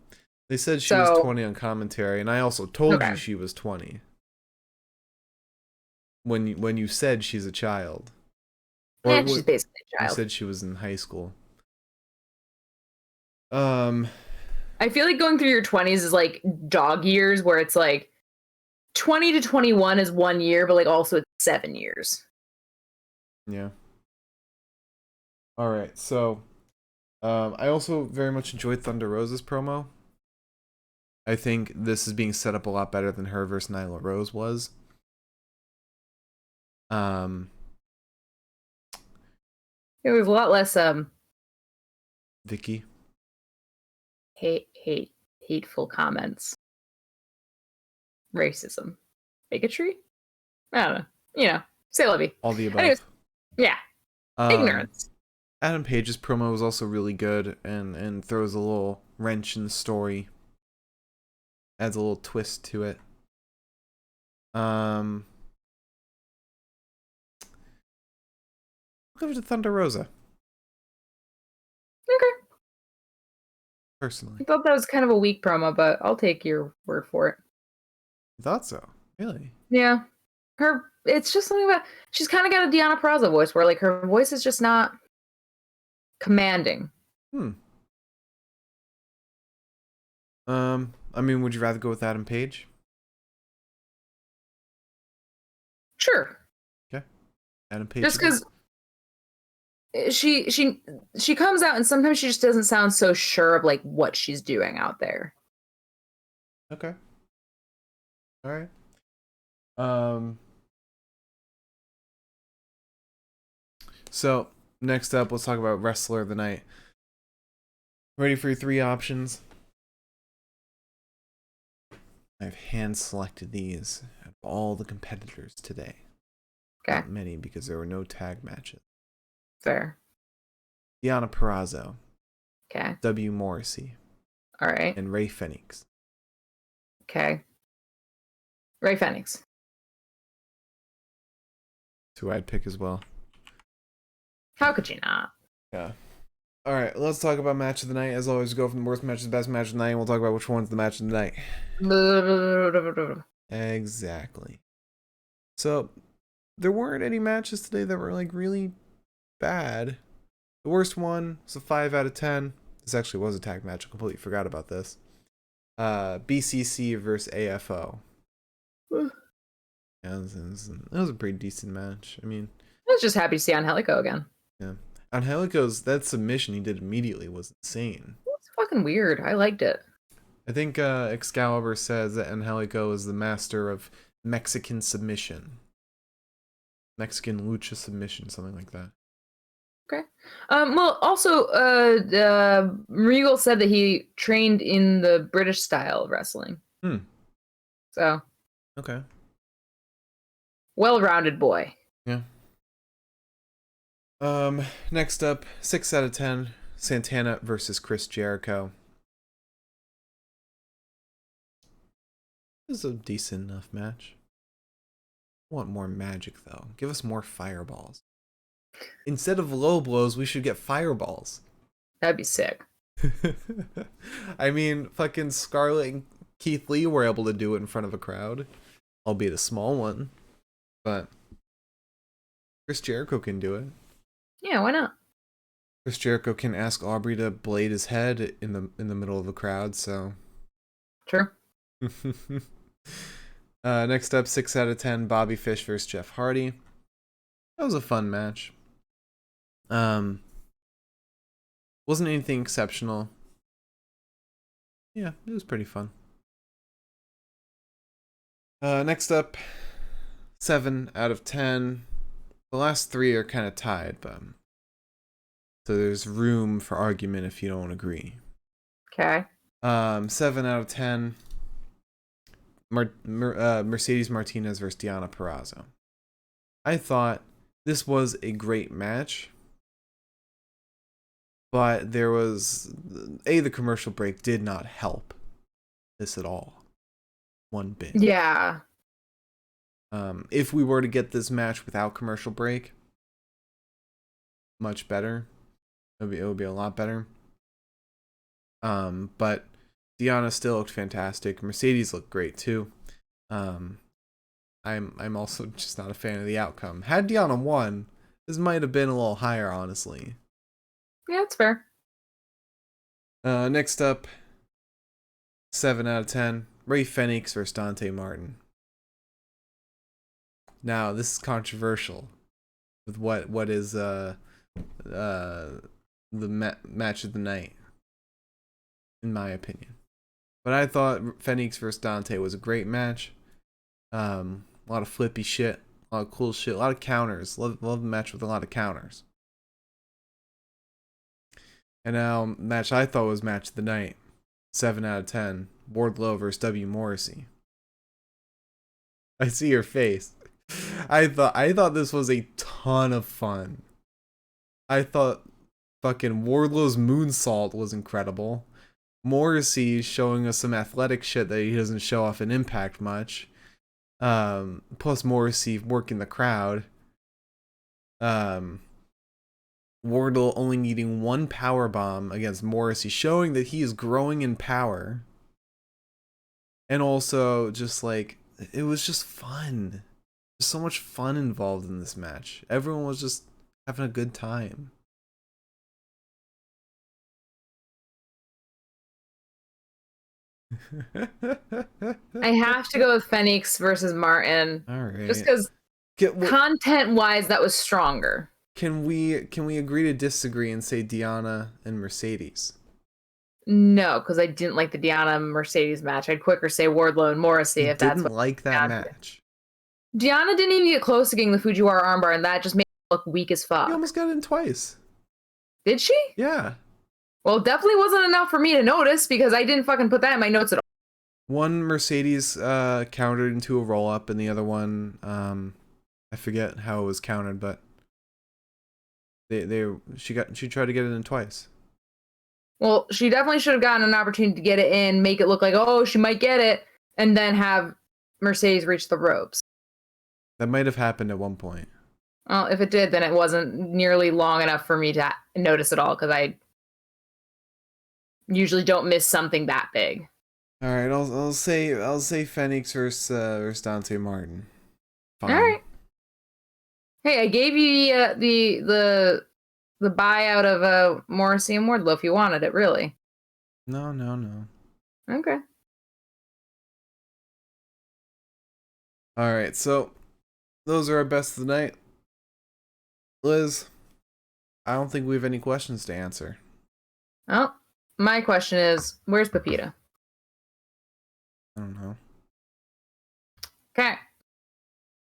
They said she was 20 on commentary, and I also told you she was 20. When you said she's a child. Or she's basically a child. You said she was in high school. I feel like going through your 20s is like dog years, where it's like 20 to 21 is 1 year, but like also it's 7 years. Yeah. All right, so I also very much enjoyed Thunder Rosa's promo. I think this is being set up a lot better than her versus Nyla Rose was. It was a lot less Vicky. Hateful comments. Racism. Bigotry? I don't know. You know, say Levy. All the above. Anyways, yeah. Ignorance. Adam Page's promo was also really good and throws a little wrench in the story. Adds a little twist to it. I'll give it to Thunder Rosa. Okay. Personally. I thought that was kind of a weak promo, but I'll take your word for it. You thought so? Really? Yeah. It's just something about, she's kind of got a Deonna Purrazzo voice where like her voice is just not commanding. I mean, would you rather go with Adam Page? Sure. Okay. Adam Page. Just because she comes out and sometimes she just doesn't sound so sure of like what she's doing out there. Okay. All right. So next up, let's talk about Wrestler of the Night. Ready for your 3 options? I've hand selected these of all the competitors today. Okay. Not many, because there were no tag matches. Fair. Deonna Purrazzo. Okay. W. Morrissey. All right. And Ray Fenix. Okay. Ray Fenix. That's who I'd pick as well. How could you not? Yeah. All right, let's talk about match of the night. As always, go from the worst match to the best match of the night, and we'll talk about which one's the match of the night. Exactly. So, there weren't any matches today that were like really bad. The worst one was a 5 out of 10. This actually was a tag match. I completely forgot about this. BCC versus AFO. Yeah, it was a pretty decent match. I mean, I was just happy to see Angelico again. Yeah. Angelico's, that submission he did immediately was insane. It was fucking weird. I liked it. I think Excalibur says that Angelico is the master of Mexican submission. Mexican lucha submission, something like that. Okay. Well, also, Regal said that he trained in the British style of wrestling. So. Okay. Well-rounded boy. Yeah. Next up, 6 out of 10, Santana versus Chris Jericho. This is a decent enough match. I want more magic, though. Give us more fireballs. Instead of low blows, we should get fireballs. That'd be sick. I mean, fucking Scarlett and Keith Lee were able to do it in front of a crowd. Albeit a small one. But Chris Jericho can do it. Yeah, why not? Chris Jericho can ask Aubrey to blade his head in the middle of a crowd, so. Sure. Next up, 6 out of 10, Bobby Fish versus Jeff Hardy. That was a fun match. Wasn't anything exceptional. Yeah, it was pretty fun. Next up, 7 out of 10. The last 3 are kind of tied, but so there's room for argument if you don't agree. Okay. 7 out of 10. Mercedes Martinez versus Deonna Purrazzo. I thought this was a great match, but there was the commercial break did not help this at all. One bit. Yeah. If we were to get this match without commercial break, much better. It would be a lot better. But Deonna still looked fantastic. Mercedes looked great too. I'm also just not a fan of the outcome. Had Deonna won, this might have been a little higher, honestly. Yeah, it's fair. Next up, 7 out of 10, Ray Fenix versus Dante Martin. Now, this is controversial with what is the match of the night, in my opinion. But I thought Fenix versus Dante was a great match. A lot of flippy shit, a lot of cool shit, a lot of counters. Love the match with a lot of counters. And now, match I thought was match of the night, 7 out of 10, Wardlow versus W. Morrissey. I see your face. I thought this was a ton of fun. I thought fucking Wardlow's moonsault was incredible. Morrissey showing us some athletic shit that he doesn't show off in Impact much. Plus Morrissey working the crowd. Wardlow only needing 1 power bomb against Morrissey, showing that he is growing in power. And also just like, it was just fun. There's so much fun involved in this match. Everyone was just having a good time. I have to go with Fenix versus Martin. All right. Just because content-wise, that was stronger. Can we agree to disagree and say Deonna and Mercedes? No, because I didn't like the Deonna Mercedes match. I'd quicker say Wardlow and Morrissey if that's what like that match. Deonna didn't even get close to getting the Fujiwara armbar, and that just made look weak as She fuck. almost got in twice. Did she? Yeah. Well, definitely wasn't enough for me to notice because I didn't fucking put that in my notes at all. One Mercedes countered into a roll up, and the other one, I forget how it was countered, but she tried to get it in twice. Well, she definitely should have gotten an opportunity to get it in, make it look like, oh, she might get it, and then have Mercedes reach the ropes. That might have happened at one point. Well, if it did, then it wasn't nearly long enough for me to notice at all, because I usually don't miss something that big. All right, I'll say Fenix versus Dante Martin. Fine. All right. Hey, I gave you the buyout of Morrissey and Wardlow if you wanted it, really. No. Okay. All right, so those are our best of the night. Liz, I don't think we have any questions to answer. Well, my question is, where's Pepita? I don't know. Okay.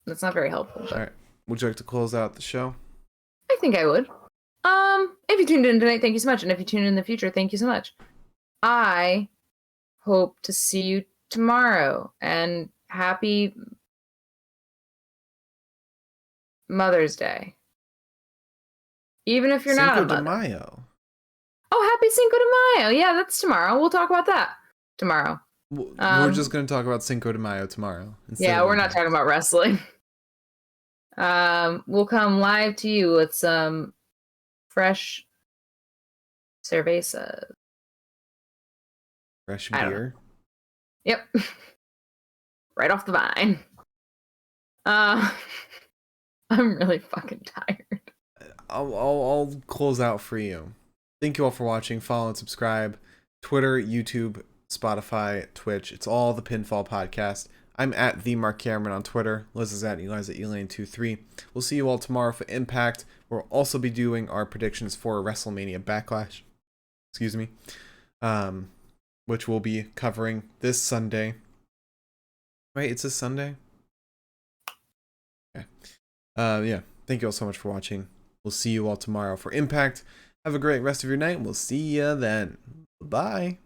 That's not very helpful. But All right, would you like to close out the show? I think I would. If you tuned in tonight, thank you so much. And if you tune in the future, thank you so much. I hope to see you tomorrow. And happy Mother's Day. Even if you're not a Cinco de mother. Mayo. Oh, happy Cinco de Mayo. Yeah, that's tomorrow. We'll talk about that tomorrow. We're just going to talk about Cinco de Mayo tomorrow. Yeah, we're not talking about wrestling. We'll come live to you with some fresh cervezas. Fresh beer. Yep. Right off the vine. I'm really fucking tired. I'll close out for you. Thank you all for watching. Follow and subscribe. Twitter, YouTube, Spotify, Twitch. It's all the Pinfall Podcast. I'm at the Mark Cameron on Twitter. Liz is at Eli's at Elaine23. We'll see you all tomorrow for Impact. We'll also be doing our predictions for WrestleMania Backlash. Excuse me. Which we'll be covering this Sunday. Right? It's this Sunday? Okay. Yeah. Thank you all so much for watching. We'll see you all tomorrow for Impact. Have a great rest of your night. We'll see you then. Bye.